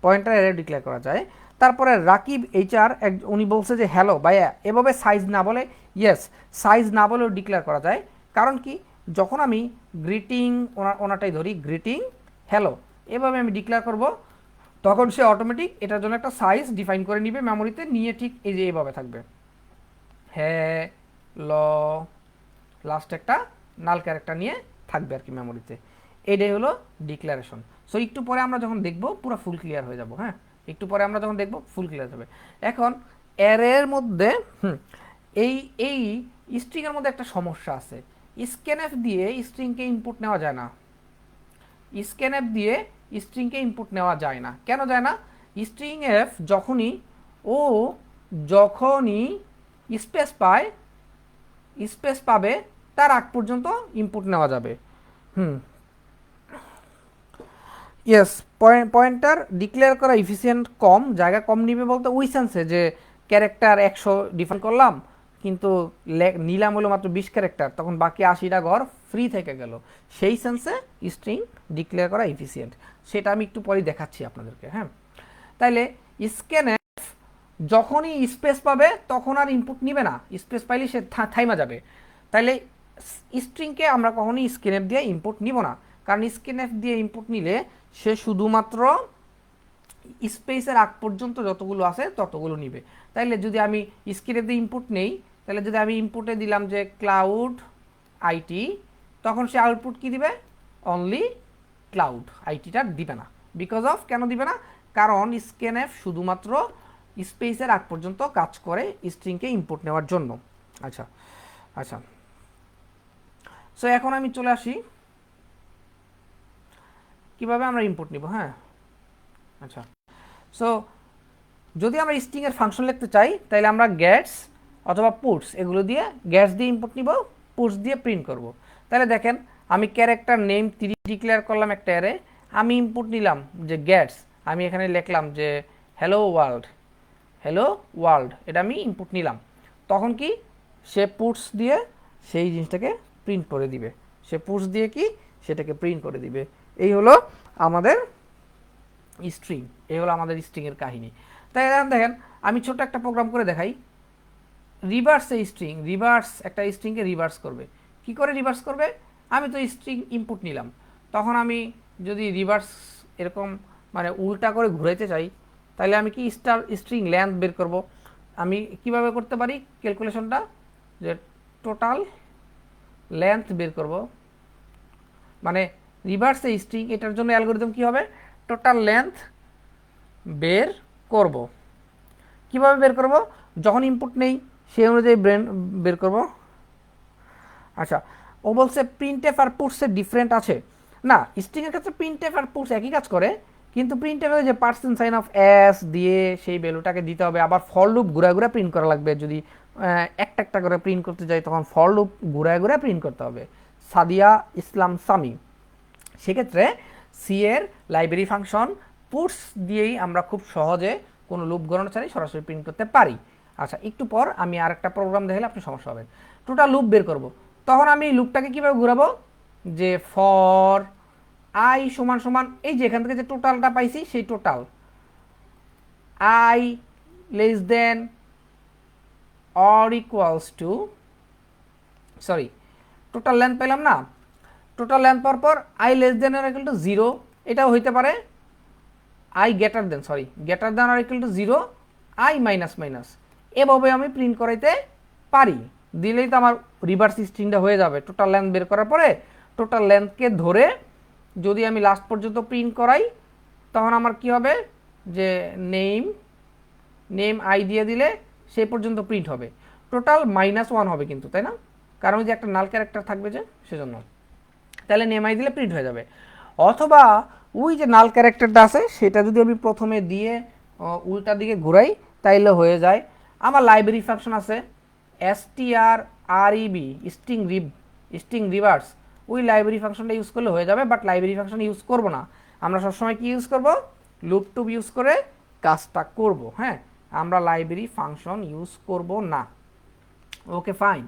pointer array declare করা যায়। তারপরে রাকিব এইচআর উনি বলছে যে হ্যালো ভাইয়া, এভাবে সাইজ না বলে, ইয়েস সাইজ না বলেও ডিক্লেয়ার করা যায়। কারণ কি, যখন আমি গ্রিটিং ওনাটাই ধরি, গ্রিটিং হ্যালো, এভাবে আমি ডিক্লেয়ার করব, তখন সে অটোমেটিক এটার জন্য একটা সাইজ ডিফাইন করে নিবে মেমোরিতে, নিয়ে ঠিক এই যে এইভাবে থাকবে, হ্যাঁ ল, লাস্ট একটা নাল ক্যারেক্টার নিয়ে থাকবে আর কি মেমোরিতে। এটাই হলো ডিক্লারেশন। সো একটু পরে আমরা যখন দেখব পুরো ফুল ক্লিয়ার হয়ে যাব। হ্যাঁ, একটু পরে আমরা যখন দেখব ফুল ক্লিয়ার হবে। এখন অ্যারের মধ্যে এই এই স্ট্রিংয়ের মধ্যে একটা সমস্যা আছে। স্ক্যানএফ দিয়ে স্ট্রিংকে ইনপুট নেওয়া যায় না। স্ক্যানএফ দিয়ে স্ট্রিংকে ইনপুট নেওয়া যায় না। কেন যায় না? স্ট্রিং এফ যখনই স্পেস পাবে তার আগ পর্যন্ত ইনপুট নেওয়া যাবে। ইয়েস, পয়েন্টার ডিক্লেয়ার করা ইফিসিয়েন্ট কম, জায়গা কম নিবে বলতে ওই সেন্সে যে ক্যারেক্টার 100 ডিফাইন করলাম, কিন্তু নিলাম হলো মাত্র 20 ক্যারেক্টার, তখন বাকি 80টা ঘর ফ্রি থেকে গেল। সেই সেন্সে স্ট্রিং ডিক্লেয়ার করা ইফিসিয়েন্ট, সেটা আমি একটু পরে দেখাচ্ছি আপনাদেরকে। হ্যাঁ, তাইলে স্ক্যানএফ যখনই স্পেস পাবে তখন আর ইনপুট নিবে না, স্পেস পাইলে সে থাইমা যাবে। তাইলে স্ট্রিংকে আমরা কখনোই স্ক্যানএফ দিয়ে ইনপুট নিব না, কারণ স্ক্যানএফ দিয়ে ইনপুট নিলে সে শুধুমাত্র স্পেসের আগ পর্যন্ত যতগুলো আছে ততগুলো নিবে। তাইলে যদি আমি স্ক্যানএফ দিয়ে ইনপুট নেই, তাহলে যদি আমি ইনপুটে দিলাম যে ক্লাউড আইটি, তখন সে আউটপুট কি দিবে? অনলি ক্লাউড আইটিটা দিবে না। বিকজ অফ, কেন দিবে না? কারণ স্ক্যানএফ শুধুমাত্র স্পেসের আগ পর্যন্ত কাজ করে স্ট্রিংকে ইনপুট নেওয়ার জন্য। আচ্ছা আচ্ছা, সো এখন আমি চলে আসি কিভাবে আমরা ইনপুট নিব। হ্যাঁ, আচ্ছা, সো যদি আমরা স্ট্রিংয়ের ফাংশন লিখতে চাই, তাহলে আমরা গেটস অথবা পুটস, এগুলো দিয়ে গেটস দিয়ে ইনপুট নিব, পুটস দিয়ে প্রিন্ট করব। তাহলে দেখেন, আমি ক্যারেক্টার নেম 3 ডিক্লেয়ার করলাম একটা অ্যারে, আমি ইনপুট নিলাম যে গেটস, আমি এখানে লিখলাম যে হ্যালো ওয়ার্ল্ড, এটা আমি ইনপুট নিলাম। তখন কি, সে পুটস দিয়ে সেই জিনিসটাকে প্রিন্ট করে দিবে। সে পুটস দিয়ে কি সেটাকে প্রিন্ট করে দিবে। এই হলো আমাদের স্ট্রিং, এই হলো আমাদের স্ট্রিংয়ের কাহিনী। তাই এখন দেখেন, আমি ছোট একটা প্রোগ্রাম করে দেখাই। রিভার্স একটা স্ট্রিংকে রিভার্স করবে। কি করে রিভার্স করবে? আমি তো স্ট্রিং ইনপুট নিলাম, তখন আমি যদি রিভার্স এরকম মানে উল্টা করে ঘুরাইতে চাই, তাহলে আমি কি স্ট্রিং লেন্থ বের করব। আমি কিভাবে করতে পারি ক্যালকুলেশনটা, যে টোটাল লেন্থ বের করব, মানে রিভার্স স্ট্রিং, এটার জন্য অ্যালগরিদম কি হবে? টোটাল লেন্থ বের করব। কিভাবে বের করব? যখন ইনপুট নেই সেই অনুযায়ী বের করব। আচ্ছা, ও বলছে প্রিন্টএফ আর পুটসের ডিফারেন্ট আছে না। স্ট্রিংয়ের ক্ষেত্রে প্রিন্টএফ আর পুটস একই কাজ করে, কিন্তু প্রিন্টএফে যে পার্সেন্ট সাইন অফ এস দিয়ে সেই ভ্যালুটাকে দিতে হবে, আবার ফর লুপ ঘুরা প্রিন্ট করা লাগবে। যদি একটা একটা করে প্রিন্ট করতে যাই, তখন ফর লুপ ঘুরা প্রিন্ট করতে হবে। সাদিয়া ইসলাম সামি, সেক্ষেত্রে সি এর লাইব্রেরি ফাংশন পুটস দিয়েই আমরা খুব সহজে কোনো লুপ গণনা ছাড়াই সরাসরি প্রিন্ট করতে পারি। আচ্ছা, একটু পর আমি আরেকটা প্রোগ্রাম দেখালে আপনি সমস্যা হবেন। টোটাল লুপ বের করব, তখন আমি লুপটাকে কীভাবে ঘুরাবো? যে ফর আই সমান সমান, এই যে এখান থেকে যে টোটালটা পাইছি সেই total I less than or equals to, sorry total length পেলাম না, টোটাল লেন্থ পাওয়ার পর I less than or equal to 0, এটাও হইতে পারে I greater than or equal to 0, I minus minus, এভাবে আমি প্রিন্ট করাইতে পারি। দিলেই তো আমার রিভার্স স্ট্রিংটা হয়ে যাবে। টোটাল লেন্থ বের করার পরে টোটাল লেন্থকে ধরে যদি আমি লাস্ট পর্যন্ত প্রিন্ট করাই, তখন আমার কি হবে? যে নেম আই দিয়ে দিলে সেই পর্যন্ত প্রিন্ট হবে। টোটাল -1 হবে কিন্তু, তাই না? কারণ যে একটা নাল ক্যারেক্টার থাকবে যে, সেজন্য। তাহলে নেম আই দিলে প্রিন্ট হয়ে যাবে। অথবা ওই যে নাল ক্যারেক্টারটা আছে সেটা যদি আমি প্রথমে দিয়ে উল্টা দিকে ঘুরাই, তাইলে হয়ে যায়। আমার লাইব্রেরি ফাংশন আছে strreb, স্ট্রিং রিভার্স, ওই লাইব্রেরি ফাংশনটা ইউজ করলে হয়ে যাবে। বাট লাইব্রেরি ফাংশন ইউজ করব না, আমরা সবসময় কি ইউজ করব? লুপ টুপ ইউজ করে কাজটা করব। হ্যাঁ, আমরা লাইব্রেরি ফাংশন ইউজ করব না। Okay fine.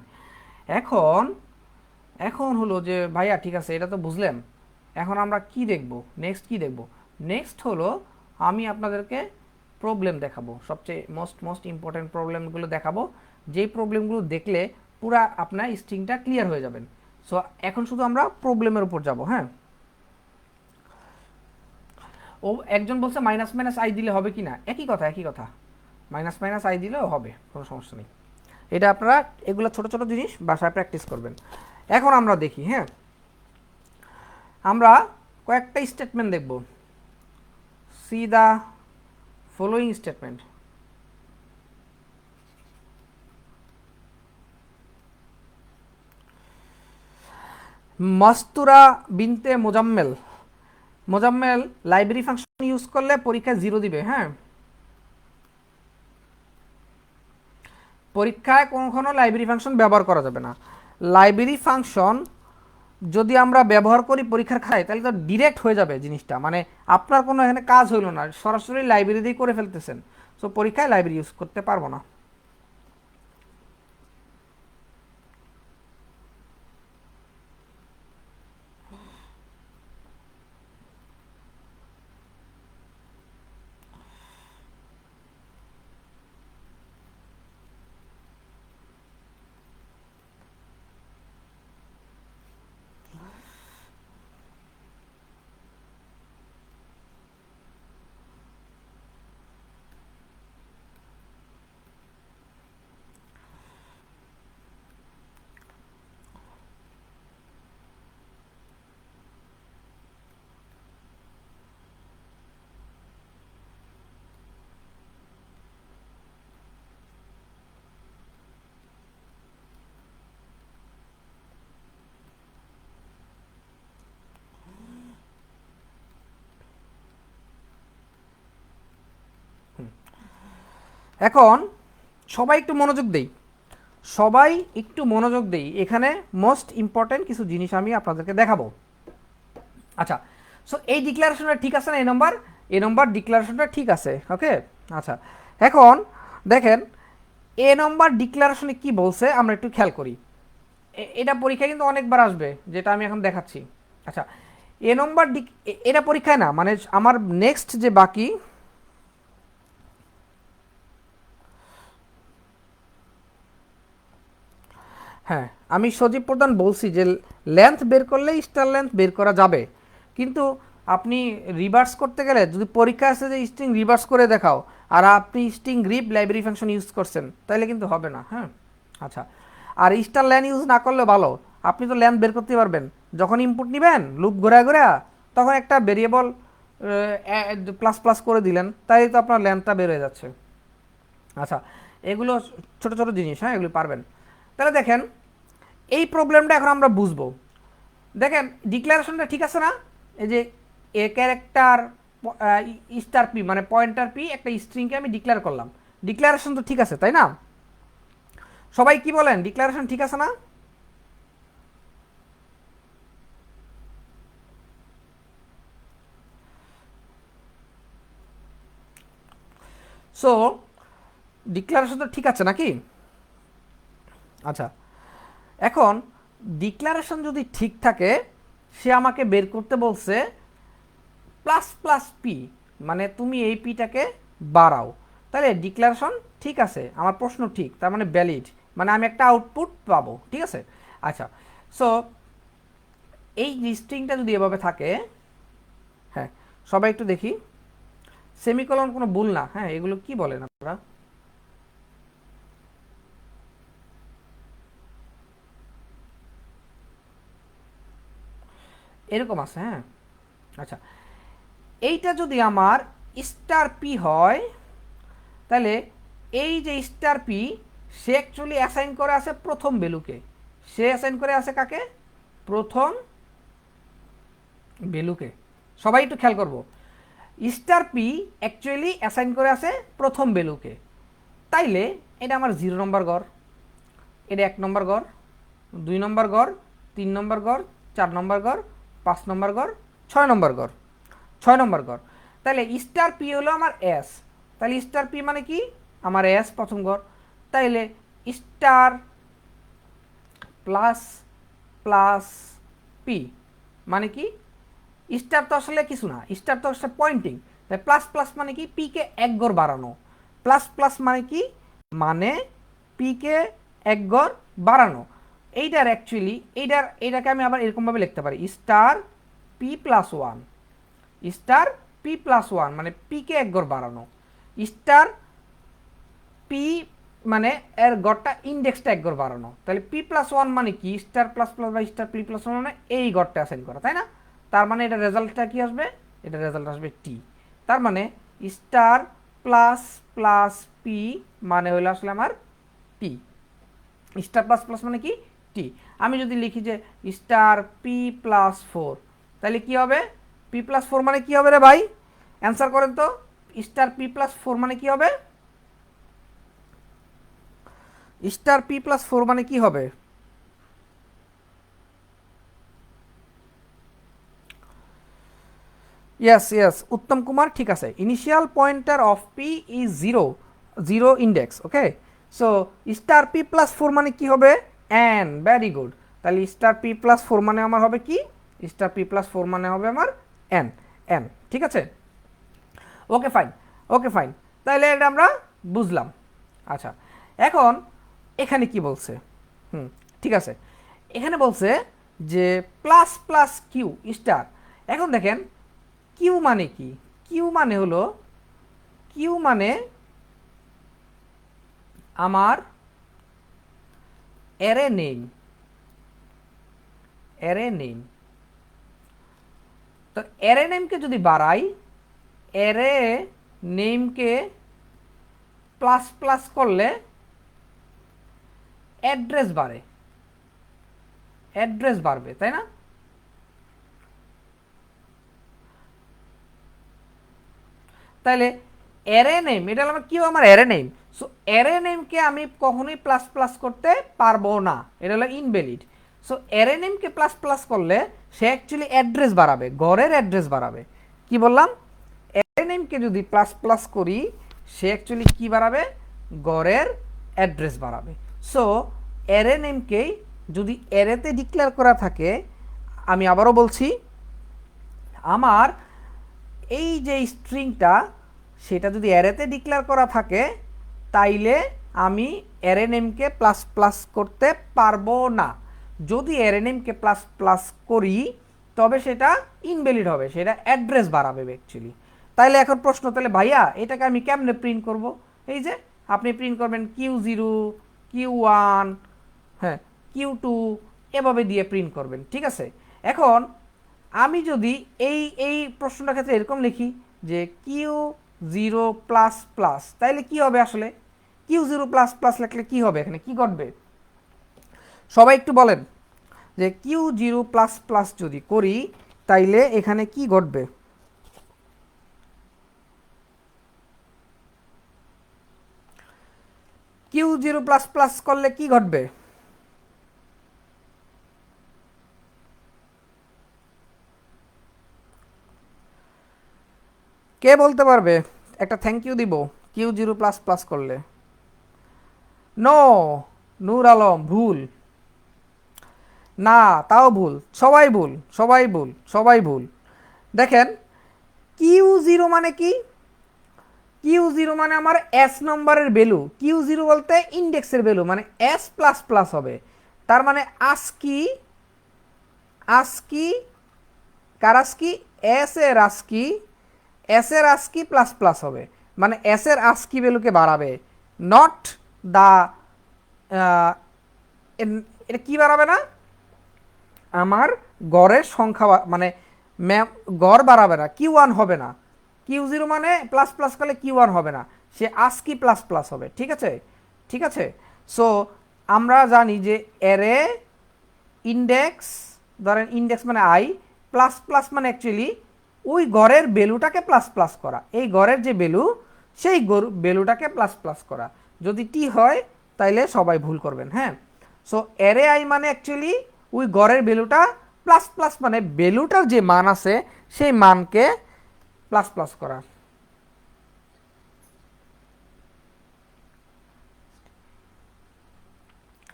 এখন এখন হলো যে ভাইয়া ঠিক আছে এটা তো বুঝলেন, এখন আমরা কি দেখব, নেক্সট কি দেখব? নেক্সট হলো আমি আপনাদেরকে প্রবলেম দেখাবো, সবচেয়ে মোস্ট মোস্ট ইম্পর্টেন্ট প্রবলেমগুলো দেখাবো, যেই প্রবলেমগুলো দেখলে পুরা আপনার স্ট্রিংটা ক্লিয়ার হয়ে যাবেন। সো এখন শুধু আমরা প্রবলেমের উপর যাব। হ্যাঁ, ও একজন বলছে মাইনাস মাইনাস আই দিলে হবে কি না, একই কথা একই কথা, মাইনাস মাইনাস আই দিলেও হবে, কোনো সমস্যা নেই। এটা আপনারা এগুলো ছোট ছোট জিনিস বাসায় প্র্যাকটিস করবেন। এখন আমরা দেখি, হ্যাঁ আমরা কয়েকটা স্টেটমেন্ট দেখব। See the following statement. Mastura Binte Mozammel, Mozammel library function use করলে পরীক্ষায় 0 দিবে। হ্যাঁ, পরীক্ষায় কখনো লাইব্রেরি ফাংশন ব্যবহার করা যাবে না। লাইব্রেরি ফাংশন যদি আমরা ব্যবহার করি পরীক্ষার খাতায়, তাহলে তো ডিরেক্ট হয়ে যাবে জিনিসটা, মানে আপনার কোনো এখানে কাজ হইল না, সরাসরি লাইব্রেরি দিয়ে করে ফেলতেছেন। সো পরীক্ষায় লাইব্রেরি ইউজ করতে পারবো না। এখন সবাই একটু মনোযোগ দেই, সবাই একটু মনোযোগ দেই, এখানে মোস্ট ইম্পর্টেন্ট কিছু জিনিস আমি আপনাদেরকে দেখাবো। আচ্ছা, সো এই ডিক্লারেশনটা ঠিক আছে না? এ নম্বর ডিক্লারেশনটা ঠিক আছে, ওকে। আচ্ছা, এখন দেখেন এ নম্বর ডিক্লারেশনে কি বলছে আমরা একটু খেয়াল করি। এটা পরীক্ষায় কিন্তু অনেকবার আসবে, যেটা আমি এখন দেখাচ্ছি। আচ্ছা, এ নম্বর এটা পরীক্ষায় না, মানে আমার নেক্সট যে বাকি, হ্যাঁ আমি সজীব প্রধান বলছি যে লেন্থ বের করলে স্টার লেন্থ বের করা যাবে, কিন্তু আপনি রিভার্স করতে গেলে যদি পরীক্ষা আছে যে স্ট্রিং রিভার্স করে দেখাও আর আপনি স্ট্রিং রিপ লাইব্রেরি ফাংশন ইউজ করছেন, তাহলে কিন্তু হবে না। হ্যাঁ, আচ্ছা, আর স্টার লেন ইউজ না করলে ভালো, আপনি তো লেন্থ বের করতে পারবেন, যখন ইনপুট নেবেন লুপ ঘোরা ঘোরা তখন একটা ভেরিয়েবল প্লাস প্লাস করে দিলেন, তাই তো আপনার লেন্থটা বের হয়ে যাচ্ছে। আচ্ছা, এগুলো ছোট ছোট জিনিস, হ্যাঁ এগুলো পারবেন। তাহলে দেখেন এই প্রবলেমটা এখন আমরা বুঝবো। দেখেন ডিক্লারেশনটা ঠিক আছে না? এই যে এ ক্যারেক্টার স্টার পি মানে পয়েন্টার পি একটা স্ট্রিংকে আমি ডিক্লেয়ার করলাম, ডিক্লারেশন তো ঠিক আছে তাই না? সবাই কি বলেন, ডিক্লারেশন ঠিক আছে না? সো ডিক্লারেশন তো ঠিক আছে নাকি? আচ্ছা, এখন ডিক্লারেশন যদি ঠিক থাকে, সে আমাকে বের করতে বলছে প্লাস প্লাস পি, মানে তুমি এই পিটাকে বাড়াও, তাহলে ডিক্লারেশন ঠিক আছে, আমার প্রশ্ন ঠিক, তার মানে ভ্যালিড, মানে আমি একটা আউটপুট পাবো, ঠিক আছে। আচ্ছা, সো এই স্ট্রিংটা যদি এভাবে থাকে, হ্যাঁ সবাই একটু দেখি, সেমিকলন কোনো ভুল না, হ্যাঁ এগুলো কি বলেন আপনারা? এরকম আছে, হ্যাঁ। আচ্ছা, এইটা যদি আমার স্টার পি হয়, তাহলে এই যে স্টার পি সে অ্যাকচুয়ালি অ্যাসাইন করে আছে প্রথম ভ্যালুকে, সে অ্যাসাইন করে আছে কাকে? প্রথম ভ্যালুকে। সবাই একটু খেয়াল করব, স্টার পি অ্যাকচুয়ালি অ্যাসাইন করে আছে প্রথম ভ্যালুকে, তাইলে এটা আমার 0 নম্বর গড়, এটা 1 নম্বর গড়, 2 নম্বর গড়, 3 নম্বর গড়, 4 নম্বর গড়, 5 নম্বর গড়, 6 নম্বর গড়, 6 নম্বর গড়। তাহলে স্টার পি হলো আমার এস, তাহলে স্টার পি মানে কি? আমার এস প্রথম গড়, তাইলে স্টার প্লাস প্লাস পি মানে কি স্টার তো আসলে কিছু না, স্টার তো আসলে পয়েন্টিং, তাই প্লাস প্লাস মানে কি পি কে এক গড় বাড়ানো, প্লাস প্লাস মানে কি মানে পি কে এক গড় বাড়ানো। এইটার অ্যাকচুয়ালি এইটাকে আমি আবার এরকমভাবে লিখতে পারি star p plus one, star p plus one মানে পি কে এক গড় বাড়ানো, স্টার পি মানে এর গড়টা ইন্ডেক্সটা এক গড় বাড়ানো। তাহলে পি প্লাস ওয়ান মানে কি স্টার প্লাস প্লাস বা স্টার পি প্লাস ওয়ান মানে এই গড়টা অ্যাসাইন করা, তাই না? তার মানে এটা রেজাল্টটা কি আসবে, এটা রেজাল্ট আসবে টি। তার মানে স্টার প্লাস প্লাস পি মানে হলো আসলে আমার টি, স্টার প্লাস প্লাস মানে কি টি। আমি যদি লিখি যে স্টার পি প্লাস ফোর তাহলে কি হবে, পি প্লাস ফোর মানে কি হবে রে ভাই, অ্যান্সার করেন তো, স্টার পি প্লাস ফোর মানে কি হবে, স্টার পি প্লাস ফোর মানে কি হবে? ইয়েস ইয়েস উত্তম কুমার ঠিক আছে, initial pointer of P is zero, zero index. Okay, so star p plus four মানে কি হবে এন, ভেরি গুড। তাহলে স্টার পি প্লাস ফোর মানে আমার হবে কি, স্টার পি প্লাস ফোর মানে হবে আমার এন, এন ঠিক আছে। ওকে ফাইন, ওকে ফাইন, তাহলে এটা আমরা বুঝলাম। আচ্ছা এখন এখানে কি বলছে, ঠিক আছে, এখানে বলছে যে প্লাস প্লাস কিউ স্টার। এখন দেখেন কিউ মানে কি, কিউ মানে হলো, কিউ মানে আমার অ্যারে নেম, অ্যারে নেম। তো অ্যারে নেমকে যদি বাড়াই, অ্যারে নেমকে প্লাস প্লাস করলে অ্যাড্রেস বাড়ে, অ্যাড্রেস বাড়বে তাই না? তাহলে অ্যারে নেম এটা হলো কি আমার অ্যারে নেম, সো অ্যারে নেমকে আমি কখনোই প্লাস প্লাস করতে পারবো না, এটা হলো ইনভ্যালিড। সো অ্যারে নেমকে প্লাস প্লাস করলে সে অ্যাকচুয়ালি অ্যাড্রেস বাড়াবে, গড়ের অ্যাড্রেস বাড়াবে। কি বললাম, অ্যারে নেমকে যদি প্লাস প্লাস করি সে অ্যাকচুয়ালি কি বাড়াবে, গড়ের অ্যাড্রেস বাড়াবে। সো অ্যারে নেমকেই যদি অ্যারেতে ডিক্লেয়ার করা থাকে, আমি আবারও বলছি, আমার এই যে স্ট্রিংটা সেটা যদি অ্যারেতে ডিক্লেয়ার করা থাকে তাইলে আমি অ্যারে নেমকে প্লাস প্লাস করতে পারবো না। যদি অ্যারে নেমকে প্লাস প্লাস করি তবে সেটা ইনভ্যালিড হবে, সেটা অ্যাড্রেস বাড়াবে অ্যাকচুয়ালি। তাইলে এখন প্রশ্ন, তাহলে ভাইয়া এটাকে আমি কেমনে প্রিন্ট করব? এই যে আপনি প্রিন্ট করবেন কিউ জিরো, কিউ ওয়ান, হ্যাঁ কিউ টু, এভাবে দিয়ে প্রিন্ট করবেন, ঠিক আছে। এখন আমি যদি এই এই প্রশ্নটার ক্ষেত্রে এরকম লিখি যে কিউ জিরো প্লাস প্লাস, তাইলে কি হবে আসলে, কিউ জিরো প্লাস প্লাস লিখলে কি হবে, এখানে কি ঘটবে সবাই একটু বলেন, যে কিউ জিরো প্লাস প্লাস যদি করি তাইলে এখানে কি ঘটবে? কিউ জিরো প্লাস প্লাস করলে কি ঘটবে? কে বলতে পারবে? একটা থ্যাংক ইউ দিব কিউ জিরো প্লাস প্লাস করলে। নো, নূর আলম ভুল, না তাও ভুল, সবাই ভুল, সবাই ভুল, সবাই ভুল। দেখেন কিউ জিরো মানে কি, কিউ জিরো মানে আমার এস নম্বরের ভ্যালু, কিউ জিরো বলতে ইন্ডেক্সের ভ্যালু মানে এস প্লাস প্লাস হবে। তার মানে আস্কি, আস্কি কার আস্কি, এস এর আস্কি, এস এর আস্কি প্লাস প্লাস হবে, মানে এস এর আস্কি ভ্যালুকে বাড়াবে, নট দা, এটা কি বাড়াবে না, আমার গড়ের সংখ্যা মানে গড় বাড়াবে না, কিউ ওয়ান হবে না, কিউ জিরো মানে প্লাস প্লাস করলে কিউ ওয়ান হবে না, সে আস্কি প্লাস প্লাস হবে, ঠিক আছে, ঠিক আছে। সো আমরা জানি যে অ্যারে ইন্ডেক্স, ধরেন ইন্ডেক্স মানে আই, প্লাস প্লাস মানে অ্যাকচুয়ালি ওই গড়ের ভ্যালুটাকে প্লাস প্লাস করা, এই গড়ের যে ভ্যালু সেই ভ্যালুটাকে প্লাস প্লাস করা। যদি টি হয় তাইলে সবাই ভুল করবেন, হ্যাঁ। সো অ্যারে আই মানে অ্যাকচুয়ালি ওই গড়ের ভ্যালুটা প্লাস প্লাস মানে ভ্যালুটার যে মান আছে সেই মানকে প্লাস প্লাস করা।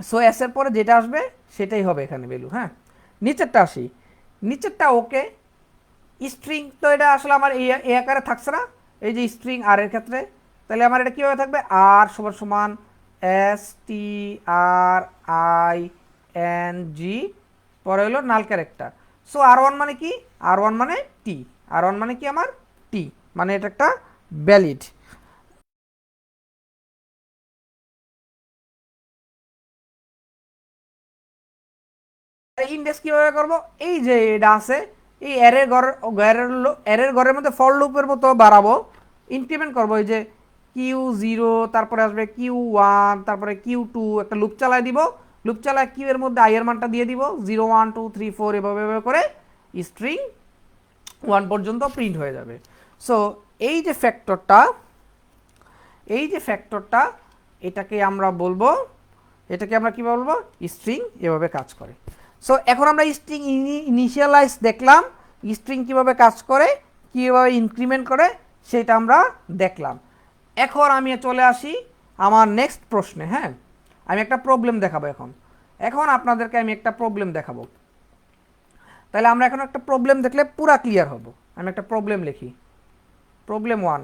সো এস এর পরে যেটা আসবে সেটাই হবে এখানে ভ্যালু। হ্যাঁ, নিচেরটা আসি, নিচেরটা ওকে। স্ট্রিং তো এটা আসলে আমার এই আকারে থাকছে না, এই যে স্ট্রিং আর এর ক্ষেত্রে, তাহলে আমার এটা কীভাবে থাকবে, আর সমান সমান STRING, পরে হলো নাল ক্যারেক্টার। সো R1 মানে কি, R1 মানে টি, R1 মানে কি আমার টি, মানে এটা একটা ভ্যালিড। ইন্ডেক্স কিভাবে করব, এই যে এটা আছে, এই অ্যারের ঘরের মধ্যে ফর লুপের মতো বাড়াবো, ইনক্রিমেন্ট করবো, এই যে Q0, তারপরে আসবে Q1, তারপরে Q2, একটা লুপ চালায় দিব, লুপ চালায় কিউ এর মধ্যে আই এর মানটা দিয়ে দিব, 0 1 2 3 4 এভাবে করে স্ট্রিং 1 পর্যন্ত প্রিন্ট হয়ে যাবে। সো এই যে ফ্যাক্টরটা, এই যে ফ্যাক্টরটা, এটাকে আমরা বলবো, এটাকে আমরা কি বলবো, স্ট্রিং এভাবে কাজ করে। সো এখন আমরা স্ট্রিং ইনিশিয়ালাইজ দেখলাম, স্ট্রিং কিভাবে কাজ করে, কীভাবে ইনক্রিমেন্ট করে, সেটা আমরা দেখলাম। এখন আমি চলে আসি আমার নেক্সট প্রশ্নে। হ্যাঁ, আমি একটা প্রবলেম দেখাবো এখন, এখন আপনাদেরকে আমি একটা প্রবলেম দেখাবো। তাহলে আমরা এখন একটা প্রবলেম দেখলে পুরা ক্লিয়ার হব। আমি একটা প্রবলেম লিখি, প্রবলেম 1,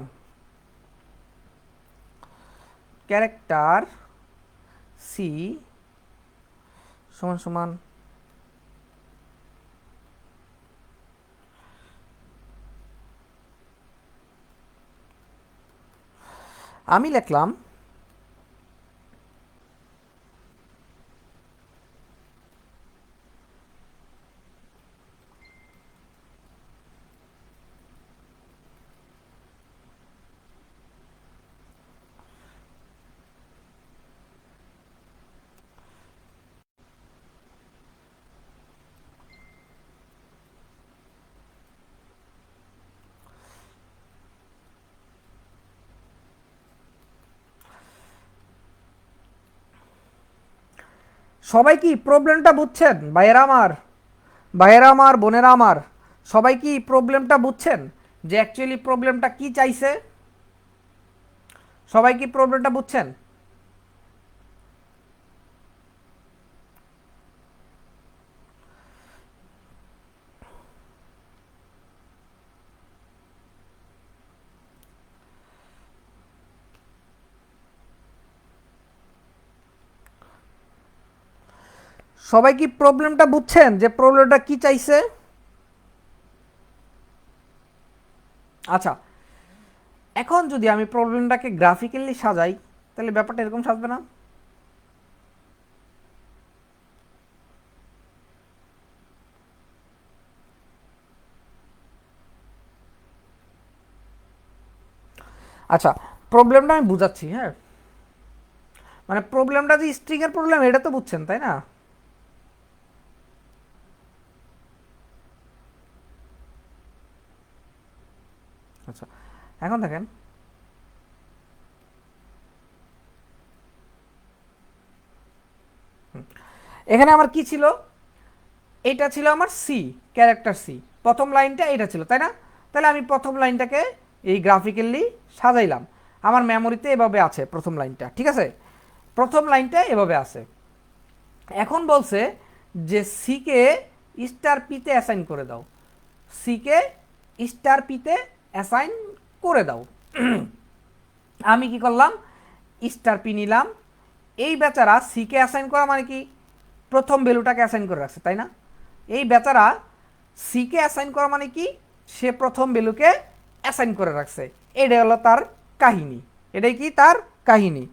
ক্যারেক্টার সি সমান সমান আমি লিখলাম সবাই কি প্রবলেমটা বুঝছেন ভাইয়েরা আমার, ভাইয়েরা আমার, বোনেরা আমার, সবাই কি প্রবলেমটা বুঝছেন যে অ্যাকচুয়ালি প্রবলেমটা কি চাইছে? সবাই কি প্রবলেমটা বুঝছেন? সবাই কি প্রবলেমটা বুঝছেন যে প্রবলেমটা কি চাইছে? আচ্ছা, এখন যদি আমি প্রবলেমটাকে গ্রাফিক্যালি সাজাই, তাহলে ব্যাপারটা এরকম সাজবে না? আচ্ছা, প্রবলেমটা আমি বুঝাচ্ছি। হ্যাঁ, মানে প্রবলেমটা যে স্ট্রিং এর প্রবলেম এটা তো বুঝছেন তাই না? আচ্ছা, এখন দেখেন, এখানে আমার কি ছিল, এটা ছিল আমার সি, ক্যারেক্টার সি, প্রথম লাইনটা এটা ছিল তাই না? তাহলে আমি প্রথম লাইনটাকে এই গ্রাফিক্যালি সাজাইলাম, আমার মেমোরিতে এভাবে আছে প্রথম লাইনটা, ঠিক আছে? প্রথম লাইনটা এভাবে আছে। এখন বলছে যে সিকে স্টার পিতে অ্যাসাইন করে দাও, সিকে স্টার পিতে অ্যাসাইন করে দাও। আমি কি করলাম, স্টার পি নিলাম, এই বেচারা সিকে অ্যাসাইন করা মানে কি, প্রথম ভ্যালুটাকে অ্যাসাইন করে রাখছে তাই না? এই বেচারা সিকে অ্যাসাইন করা মানে কি, সে প্রথম ভ্যালুকে অ্যাসাইন করে রাখছে, এটাই হলো তার কাহিনী, এটাই কি তার কাহিনী।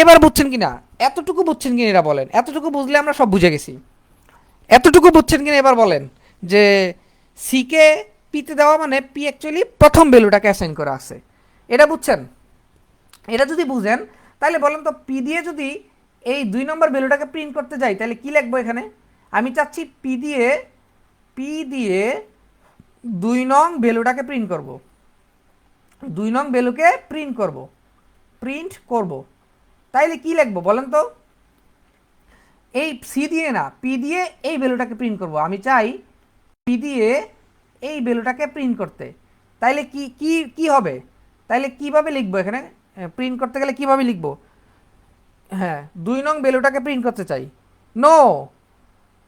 এবার বুঝছেন কি না, এতটুকু বুঝছেন কিনা এরা বলেন, এতটুকু বুঝলে আমরা সব বুঝে গেছি। এতটুকু বুঝছেন কিনা এবার বলেন, যে সিকে পিতে দেওয়া মানে পি অ্যাকচুয়ালি প্রথম ভ্যালুটাকে অ্যাসাইন করা আছে, এটা বুঝছেন? এটা যদি বুঝেন তাহলে বলেন তো, পি দিয়ে যদি এই 2 নম্বর ভ্যালুটাকে প্রিন্ট করতে যাই তাহলে কি লিখবো এখানে? আমি চাচ্ছি পি দিয়ে 2 নং ভ্যালুটাকে প্রিন্ট করব, 2 নং ভ্যালুকে প্রিন্ট করব, তাইলে কি লিখবো বলেন তো? এই সি দিয়ে না, পি দিয়ে এই ভ্যালুটাকে প্রিন্ট করব, আমি চাই পি দিয়ে এই ভ্যালুটাকে প্রিন্ট করতে, তাইলে কি কি কি হবে? তাইলে কিভাবে লিখবো এখানে, প্রিন্ট করতে গেলে কিভাবে লিখবো? হ্যাঁ, 2 নং ভ্যালুটাকে প্রিন্ট করতে চাই, no,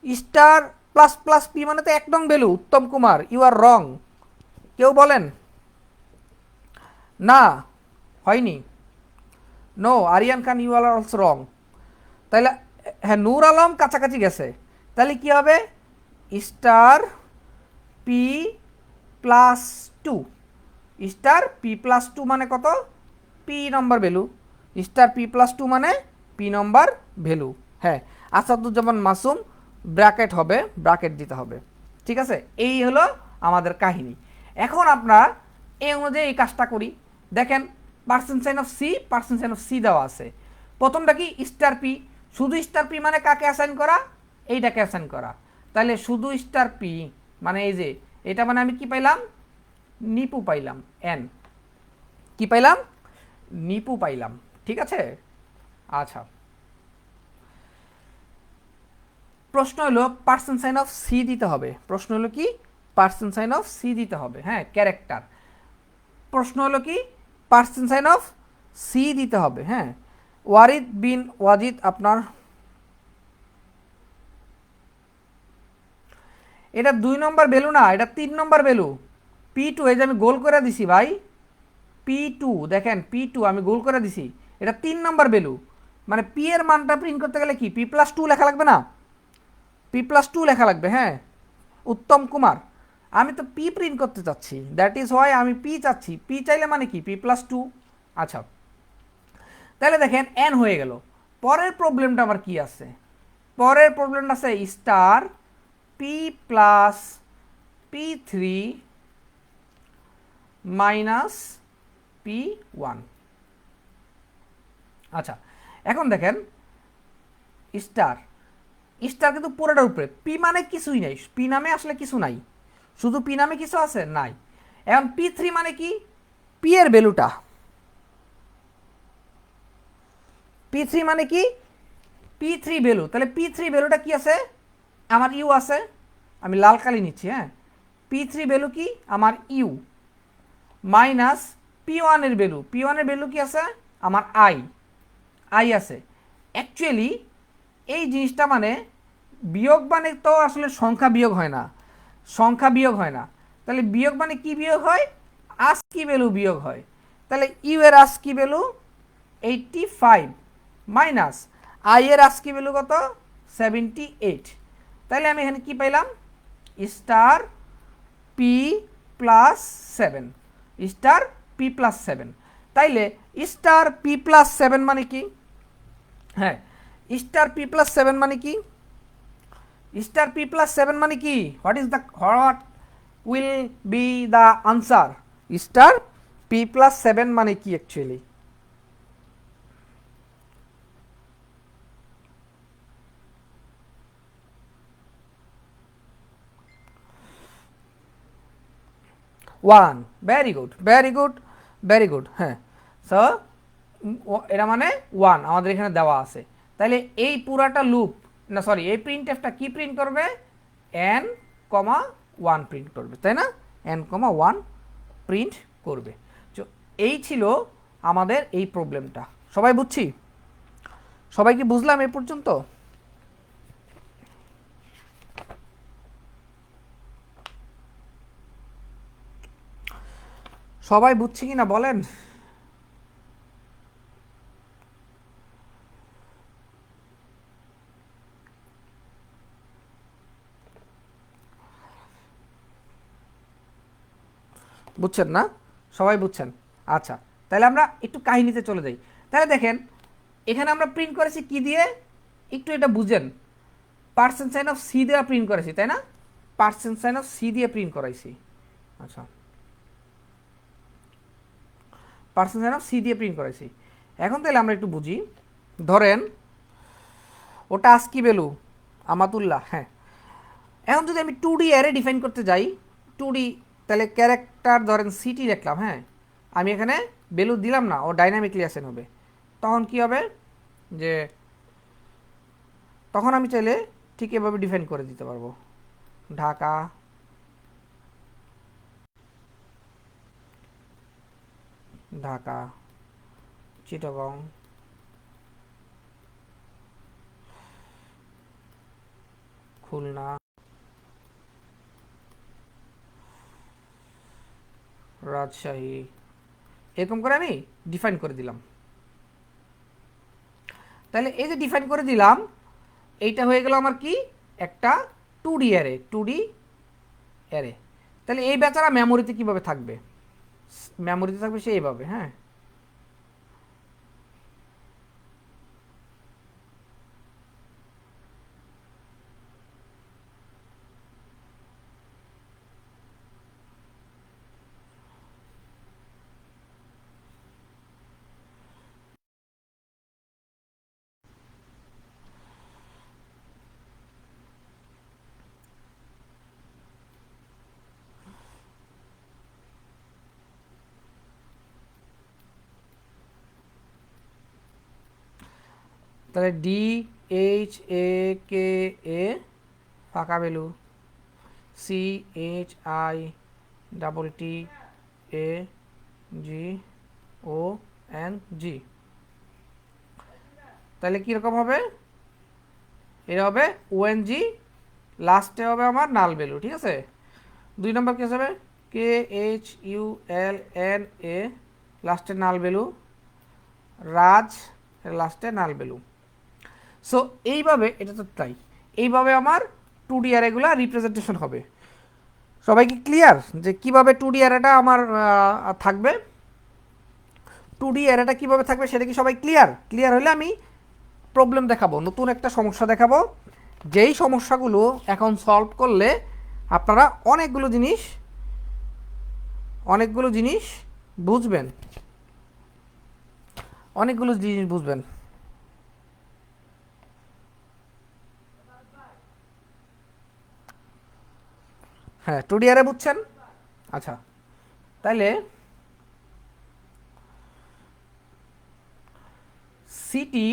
star plus plus p মানে তো এক নং value. Uttam Kumar, you are wrong. কেউ বলেন না, হয়নি। No, Aryan Khan, you are also wrong. তাহলে হ্যাঁ, নূর আলম কাছাকাছি গেছে। তাহলে কি হবে? Star p plus two. Star p plus two মানে কত? P number value. Star p plus two মানে পি নম্বর ভ্যালু। হ্যাঁ, আসাদুজ্জামান মাসুম, ব্র্যাকেট হবে, ব্র্যাকেট দিতে হবে। ঠিক আছে, এই হলো আমাদের কাহিনী। এখন আমরা এই অনুযায়ী এই কাজটা করি। দেখেন, percent sign of C, percent sign of C দেওয়া আছে। প্রথমটা কি? Star P. শুধু স্টার পি মানে কাকে অ্যাসাইন করা? এইটাকে অ্যাসাইন করা। তাহলে শুধু স্টার পি মানে এই যে এটা, মানে আমি কি পাইলাম? নিপু পাইলাম। এন কি পাইলাম? নিপু পাইলাম। ঠিক আছে, আচ্ছা। প্রশ্ন হলো পার্সেন্ট সাইন অফ সি দিতে হবে। প্রশ্ন হলো কি? পার্সেন্ট সাইন অফ সি দিতে হবে। হ্যাঁ, ক্যারেক্টার। প্রশ্ন হলো কি? পার্সেন্ট সাইন অফ সি দিতে হবে। হ্যাঁ, ওয়ারিদ বিন ওয়াজিদ আপনার, এটা 2 নম্বর ভ্যালু না, এটা 3 নম্বর ভ্যালু। পি টু, এই যে আমি গোল করে দিছি ভাই, পি টু। দেখেন, পি টু আমি গোল করে দিছি, এটা 3 নম্বর ভ্যালু। মানে পি এর মানটা প্রিন্ট করতে গেলে কি পি প্লাস টু লেখা লাগবে না? পি প্লাস টু লেখা লাগবে। হ্যাঁ, উত্তম কুমার, আমি তো পি প্রিন্ট করতে চাচ্ছি, দ্যাট ইজ হোয়াই আমি পি চাচ্ছি। পি চাইলে মানে কি? P plus two. আচ্ছা, তাহলে দেখেন এন হয়ে গেল। পরের প্রবলেমটা আমার কি আছে? পরের প্রবলেমটা আছে star p plus P three minus P one. আচ্ছা, এখন দেখেন স্টার, স্টার কিন্তু পুরোটার উপরে, পি মানে কিছুই নাই, পি নামে আসলে কিছু নাই, শুধু পি নামে কিছু আছে নাই। এখন পি থ্রি মানে কি? পি এর ভ্যালুটা। পি থ্রি মানে কি? P three value. তাহলে পি থ্রি ভ্যালুটা কি আছে? আমার ইউ আছে, আমি লাল কালি নিচ্ছি। হ্যাঁ, পি থ্রি ভ্যালু কি? আমার ইউ মাইনাস পি ওয়ানের ভ্যালু। পি ওয়ানের ভ্যালু কি আছে? আমার আই, আই আছে। অ্যাকচুয়ালি এই জিনিসটা মানে বিয়োগ মানে তো আসলে সংখ্যা বিয়োগ হয় না, সংখ্যা বিয়োগ হয় না। তাহলে বিয়োগ মানে কি বিয়োগ হয়? আস্কি ভ্যালু বিয়োগ হয়। তাহলে ইউ এর আস্কি ভ্যালু 85 মাইনাস আই এর আস্কি ভ্যালু কত? 78। তাহলে আমি এখানে কি পাইলাম? Star p plus 7, star p plus 7। তাইলে স্টার পি প্লাস 7 মানে কি? হ্যাঁ, স্টার পি প্লাস 7 মানে কি? স্টার পি প্লাস 7 মানে কি? What will be the answer? Star p plus 7 মানে কি actually? One. Very good, very good, very good. হ্যাঁ, সো এটা মানে ওয়ান আমাদের এখানে দেওয়া আছে। তাহলে এই পুরাটা লুপ, না সরি, এই প্রিন্ট এফটা কি প্রিন্ট করবে? এন কমা ওয়ান প্রিন্ট করবে, তাই না? এন কমা ওয়ান প্রিন্ট করবে। তো এই ছিল আমাদের এই প্রবলেমটা। সবাই বুঝছি? সবাই কি বুঝলাম এ পর্যন্ত? সবাই বুঝছি কিনা বলেন? বুঝছেন না? সবাই বুঝছেন? আচ্ছা, তাহলে আমরা একটু কাহিনীতে চলে যাই। তাহলে দেখেন, এখানে আমরা প্রিন্ট করেছি কি দিয়ে? একটু এটা বুঝেন। পার্সেন্ট সাইন অফ সি দিয়ে প্রিন্ট করেছি, তাই না? পার্সেন্ট সাইন অফ সি দিয়ে প্রিন্ট করাইছি। আচ্ছা, পার্সেন্ট সাইন অফ সি দিয়ে প্রিন্ট করাইছি। এখন তাহলে আমরা একটু বুঝি। ধরেন ওটা আস্কি ভ্যালু আমাতুল্লাহ। হ্যাঁ, এখন যদি আমি 2D অ্যারে ডিফাইন করতে যাই, 2D, তাহলে ক্যারেক্টার ধরেন সিটি রাখলাম। হ্যাঁ, আমি এখানে ভ্যালু দিলাম না, ও ডাইনামিকলি অ্যাসাইন হবে। তখন কি হবে? যে তখন আমি চাইলে ঠিক এভাবে ডিফাইন করে দিতে পারবো। ঢাকা, ঢাকা, চিটাগং, খুলনা, রাজশাহী, এরকম করে আমি ডিফাইন করে দিলাম। তাহলে এই যে ডিফাইন করে দিলাম, এইটা হয়ে গেল আমার কি একটা 2D অ্যারে, 2D অ্যারে। তাহলে এই বেচারা মেমোরিতে কিভাবে থাকবে? মেমোরিতে থাকবে সে এইভাবে, হ্যাঁ। তাহলে DHAKA ফাঁকা ভ্যালু, CHITTAGONG, তাহলে কীরকম হবে? এটা হবে ONG, লাস্টে হবে আমার নাল ভ্যালু, ঠিক আছে। 2 নম্বর কেস হবে KHULNA, লাস্টে নাল ভ্যালু, রাজ, লাস্টে নাল ভ্যালু। সো এইভাবে, এটা তো তাই, এইভাবে আমার 2D অ্যারেগুলো রিপ্রেজেন্টেশন হবে। সবাই কি ক্লিয়ার যে কিভাবে 2D অ্যারেটা আমার থাকবে? 2D অ্যারেটা কিভাবে থাকবে সেটা কি সবাই ক্লিয়ার? ক্লিয়ার হলে আমি প্রবলেম দেখাবো, নতুন একটা সমস্যা দেখাবো, যেই সমস্যাগুলো এখন সলভ করলে আপনারা অনেকগুলো জিনিস বুঝবেন, অনেকগুলো জিনিস বুঝবেন। হ্যাঁ, 2D অ্যারে বুঝছেন? আচ্ছা, তাহলে সিটি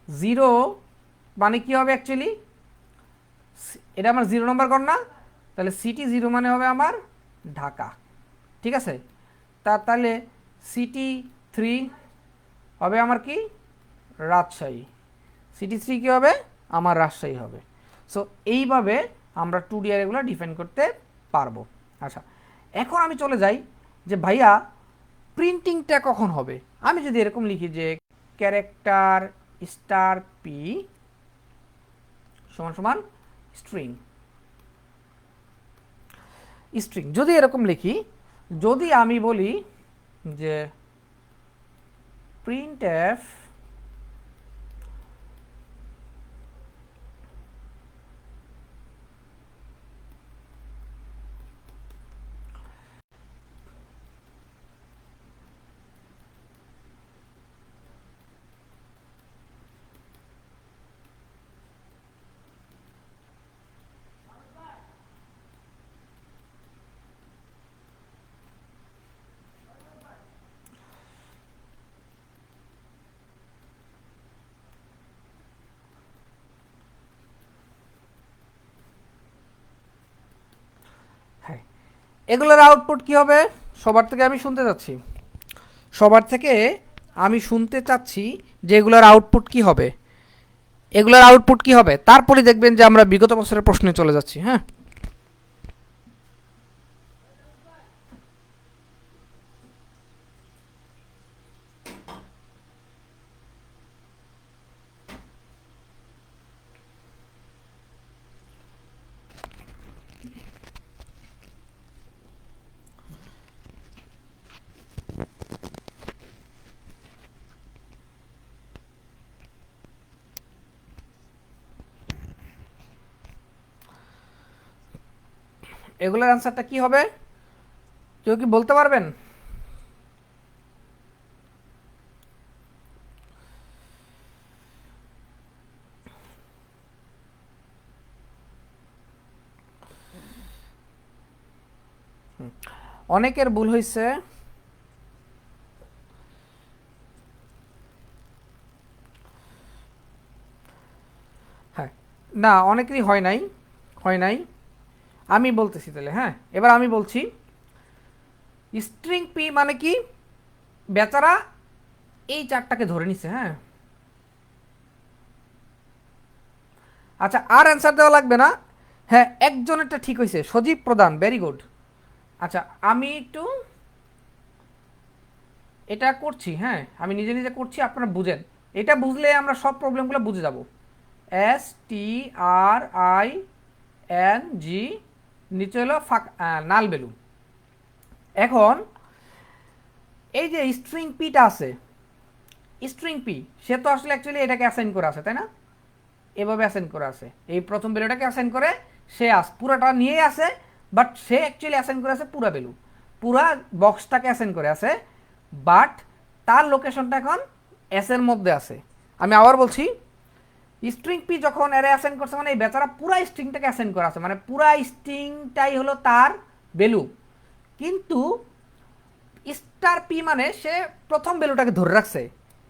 0 মানে কি হবে অ্যাকচুয়ালি? এটা আমার 0 নম্বর ঘর না? তাহলে সিটি 0 মানে হবে আমার ঢাকা, ঠিক আছে। তাহলে সিটি 3 হবে আমার কি? রাজশাহী। সিটি 3 কি হবে? আমার রাজশাহী হবে। সো এইভাবে আমরা 2D অ্যারেগুলো ডিফাইন করতে পারবো। আচ্ছা, এখন আমি চলে যাই যে ভাইয়া প্রিন্টিংটা কখন হবে। আমি যদি এরকম লিখি যে ক্যারেক্টার স্টার পি সমান সমান স্ট্রিং, স্ট্রিং যদি এরকম লিখি, যদি আমি বলি যে প্রিন্ট এফ হ্যাঁ, এগুলোর আউটপুট কি হবে? সবার থেকে আমি শুনতে চাচ্ছি যে এগুলোর আউটপুট কি হবে, এগুলোর আউটপুট কি হবে। তারপরে দেখবেন যে আমরা বিগত বছরের প্রশ্নে চলে যাচ্ছি। হ্যাঁ, এগুলোর অ্যান্সারটা কি হবে কেউ কি বলতে পারবেন? অনেকের ভুল হয়েছে, হ্যাঁ, না অনেকেরই হয় নাই। আমি বলতেছি তাহলে, হ্যাঁ, এবার আমি বলছি স্ট্রিং পি মানে কি, বেচারা এই চারটাকে ধরে নিছে, হ্যাঁ, আচ্ছা, আর অ্যান্সার দেওয়া লাগবে না। হ্যাঁ, একজনেরটা ঠিক হয়েছে, সজীব প্রধান, ভেরি গুড। আচ্ছা, আমি একটু এটা করছি, হ্যাঁ আমি নিজে নিজে করছি, আপনারা বুঝেন। এটা বুঝলে আমরা সব প্রবলেমগুলো বুঝে যাব। STRING, নিচে হলো নাল বেলুন। এখন এই যে স্ট্রিং পিটা আছে, স্ট্রিং পি, সে তো আসলে অ্যাকচুয়ালি এটাকে অ্যাসাইন করে আছে, তাই না? এভাবে অ্যাসাইন করে আছে, এই প্রথম ভ্যালুটাকে অ্যাসাইন করে সে পুরাটা নিয়েই আছে, বাট সে অ্যাকচুয়ালি অ্যাসাইন করে আছে পুরা ভ্যালু, পুরা বক্সটাকে অ্যাসাইন করে আছে, বাট তার লোকেশনটা এখন এস এর মধ্যে আছে। আমি আবার বলছি, স্ট্রিং পি যখন অ্যারে অ্যাসাইন করছে মানে এই বেচারা পুরা স্ট্রিংটাকে অ্যাসাইন করা আছে, মানে পুরা স্ট্রিংটাই হলো তার ভ্যালু, কিন্তু স্টার পি মানে সে প্রথম ভ্যালুটাকে ধরে রাখছে,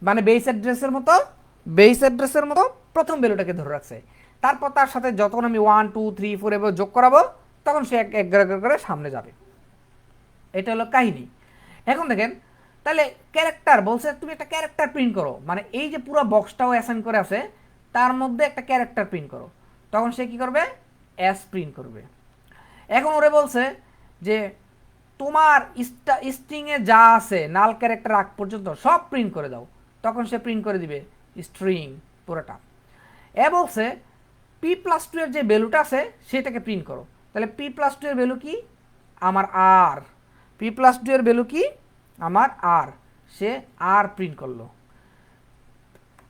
মানে বেস অ্যাড্রেসের মতো প্রথম ভ্যালুটাকে ধরে রাখছে। তারপর তার সাথে যখন আমি 1 2 3 4 এভাবে যোগ করাবো, তখন সে এক এক করে সামনে যাবে। এটা হলো কাহিনী। এখন দেখেন, তাহলে ক্যারেক্টার বলছে তুমি একটা ক্যারেক্টার প্রিন্ট করো, মানে এই যে পুরো বক্সটাও অ্যাসাইন করে আছে তার মধ্যে একটা ক্যারেক্টার প্রিন্ট করো, তখন সে কি করবে? এস প্রিন্ট করবে। এখন ওরে বলছে যে তোমার স্ট্রিংয়ে যা আছে নাল ক্যারেক্টার আগ পর্যন্ত সব প্রিন্ট করে দাও, তখন সে প্রিন্ট করে দিবে স্ট্রিং পুরোটা। এ বলছে P+2 এর যে ভ্যালুটা আছে সেটাকে প্রিন্ট করো, তাহলে P+2 এর ভ্যালু কি? আমার আর। P+2 এর ভ্যালু কি? আমার আর। সে আর প্রিন্ট করলো।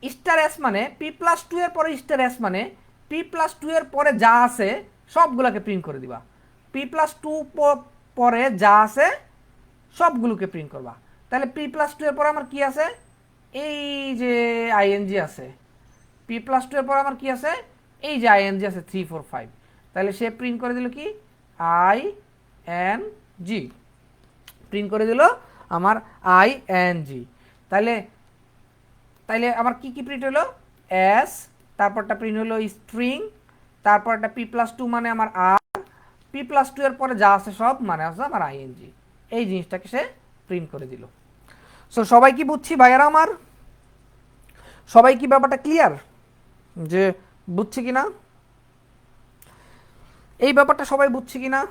স্টার এস মানে P+2 এর পরে স্টার এস মানে P+2 এর পরে যা আছে সবগুলোকে প্রিন্ট করে দিবা। P+2 পরে যা আছে সবগুলোকে প্রিন্ট করবা। তাহলে P+2 এর পরে আমার কি আছে? এই যে আইএনজি আছে। P+2 এর পর আমার কি আছে? এই যে আইএনজি আছে 3 4 5। তাহলে সে প্রিন্ট করে দিল কি? ING প্রিন্ট করে দিল আমার ING। তাহলে তাইলে আমার কি কি প্রিন্ট হলো? এস, তারপরটা প্রিন্ট হলো স্ট্রিং, তারপরটা P+2 মানে আমার আর, P+2 এর পরে যা আছে সব মানে আছে আমার ING। এই জিনিসটাকে সে প্রিন্ট করে দিল। সো সবাই কি বুঝছি ভাইয়ারা আমার? সবাই কি ব্যাপারটা ক্লিয়ার যে বুঝছি কিনা? এই ব্যাপারটা সবাই বুঝছি কিনা?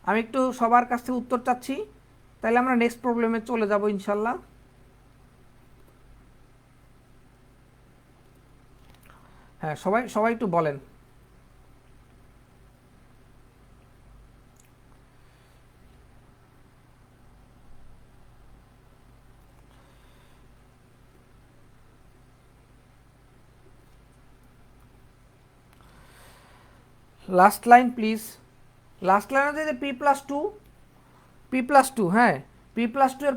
আমি একটু সবার কাছ থেকে উত্তর চাচ্ছি, তাহলে আমরা নেক্সট প্রবলেমে চলে যাব ইনশাল্লাহ। হ্যাঁ, সবাই সবাই একটু বলেন। Last line please. Last line হচ্ছে যে P+2, হ্যাঁ P+2 এর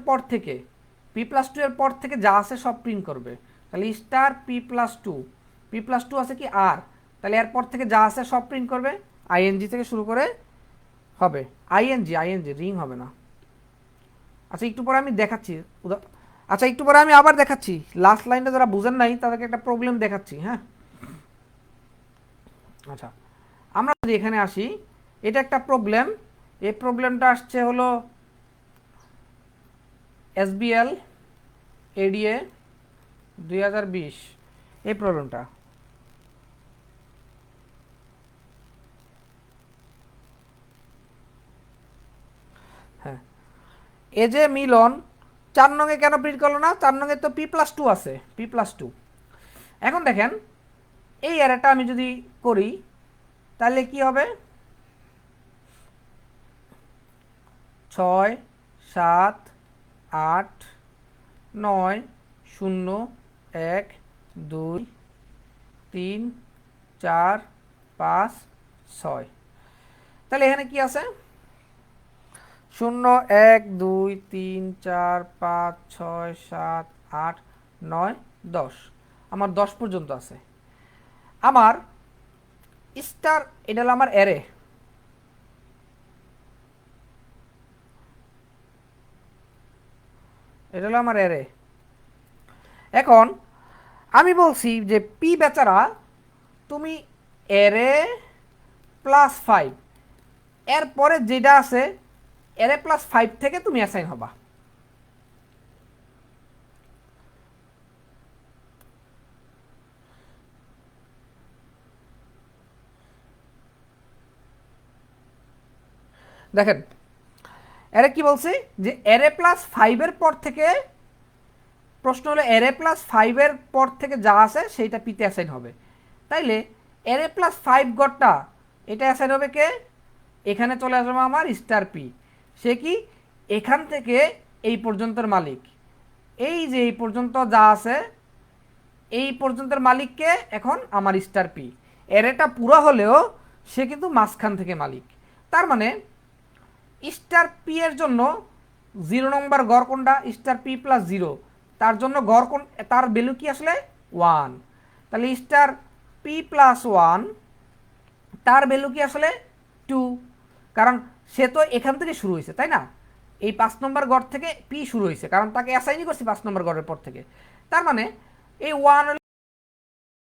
পর থেকে যা আছে সব প্রিন্ট করবে। তাহলে স্টার P+2 আছে কি আর, তাহলে এরপর থেকে যা আছে সব প্রিন্ট করবে। ING থেকে শুরু করে হবে ING রিং হবে না। আচ্ছা একটু পরে আমি দেখাচ্ছি। আচ্ছা একটু পরে আমি আবার দেখাচ্ছি, লাস্ট লাইনটা যারা বুঝেন নাই তাদেরকে একটা প্রবলেম দেখাচ্ছি। হ্যাঁ, আচ্ছা আমরা যদি এখানে আসি, এটা একটা প্রবলেম। এই প্রবলেমটা আসছে হলো SBL ADA 2020, এই প্রবলেমটা। হ্যাঁ, এ যে মিলন 4 নঙে কেন প্রিন্ট করলো না? 4 নঙে তো P+2 আছে, P+2। এখন দেখেন এই অ্যারেটা আমি যদি করি তাহলে কি হবে? 6 7 8 9 0 1 2 3 4 5 6। তাহলে এখানে কি আছে? 0 1 2 3 4 5 6 7 8 9 10, আমার 10 পর্যন্ত আছে। আমার স্টার, এটা হলো আমার অ্যারে, এটা হলো আমার অ্যারে। এখন আমি বলছি যে পি বেচারা তুমি অ্যারে +5 এর পরে যেটা আছে অ্যারে +5 থেকে তুমি অ্যাসাইন হবা। দেখেন অ্যারে কি বলছি যে অ্যারে প্লাস 5-এর পর থেকে, প্রশ্ন হলো অ্যারে প্লাস 5-এর পর থেকে যা আছে সেইটা পিতে অ্যাসাইন হবে। তাইলে অ্যারে প্লাস 5 গড়টা এটা অ্যাসাইন হবে কে, এখানে চলে আসবে আমার স্টার পি। সে কি এখান থেকে এই পর্যন্তর মালিক, এই যে এই পর্যন্ত যা আছে এই পর্যন্তের মালিককে এখন আমার স্টার পি। অ্যারেটা পুরো হলেও সে কিন্তু মাঝখান থেকে মালিক। তার মানে স্টার পি এর জন্য 0 নম্বর গড় কোনটা, স্টার পি প্লাস 0, তার জন্য গড় কোন, তার ভ্যালু কি আসলে 1। তাহলে স্টার পি প্লাস 1 তার ভ্যালু কি আসলে 2, কারণ সে তো এখান থেকে শুরু হয়েছে তাই না, এই 5 নম্বর গড় থেকে পি শুরু হয়েছে, কারণ তাকে অ্যাসাইনই করছি 5 নম্বর গড়ের পর থেকে। তার মানে এই 1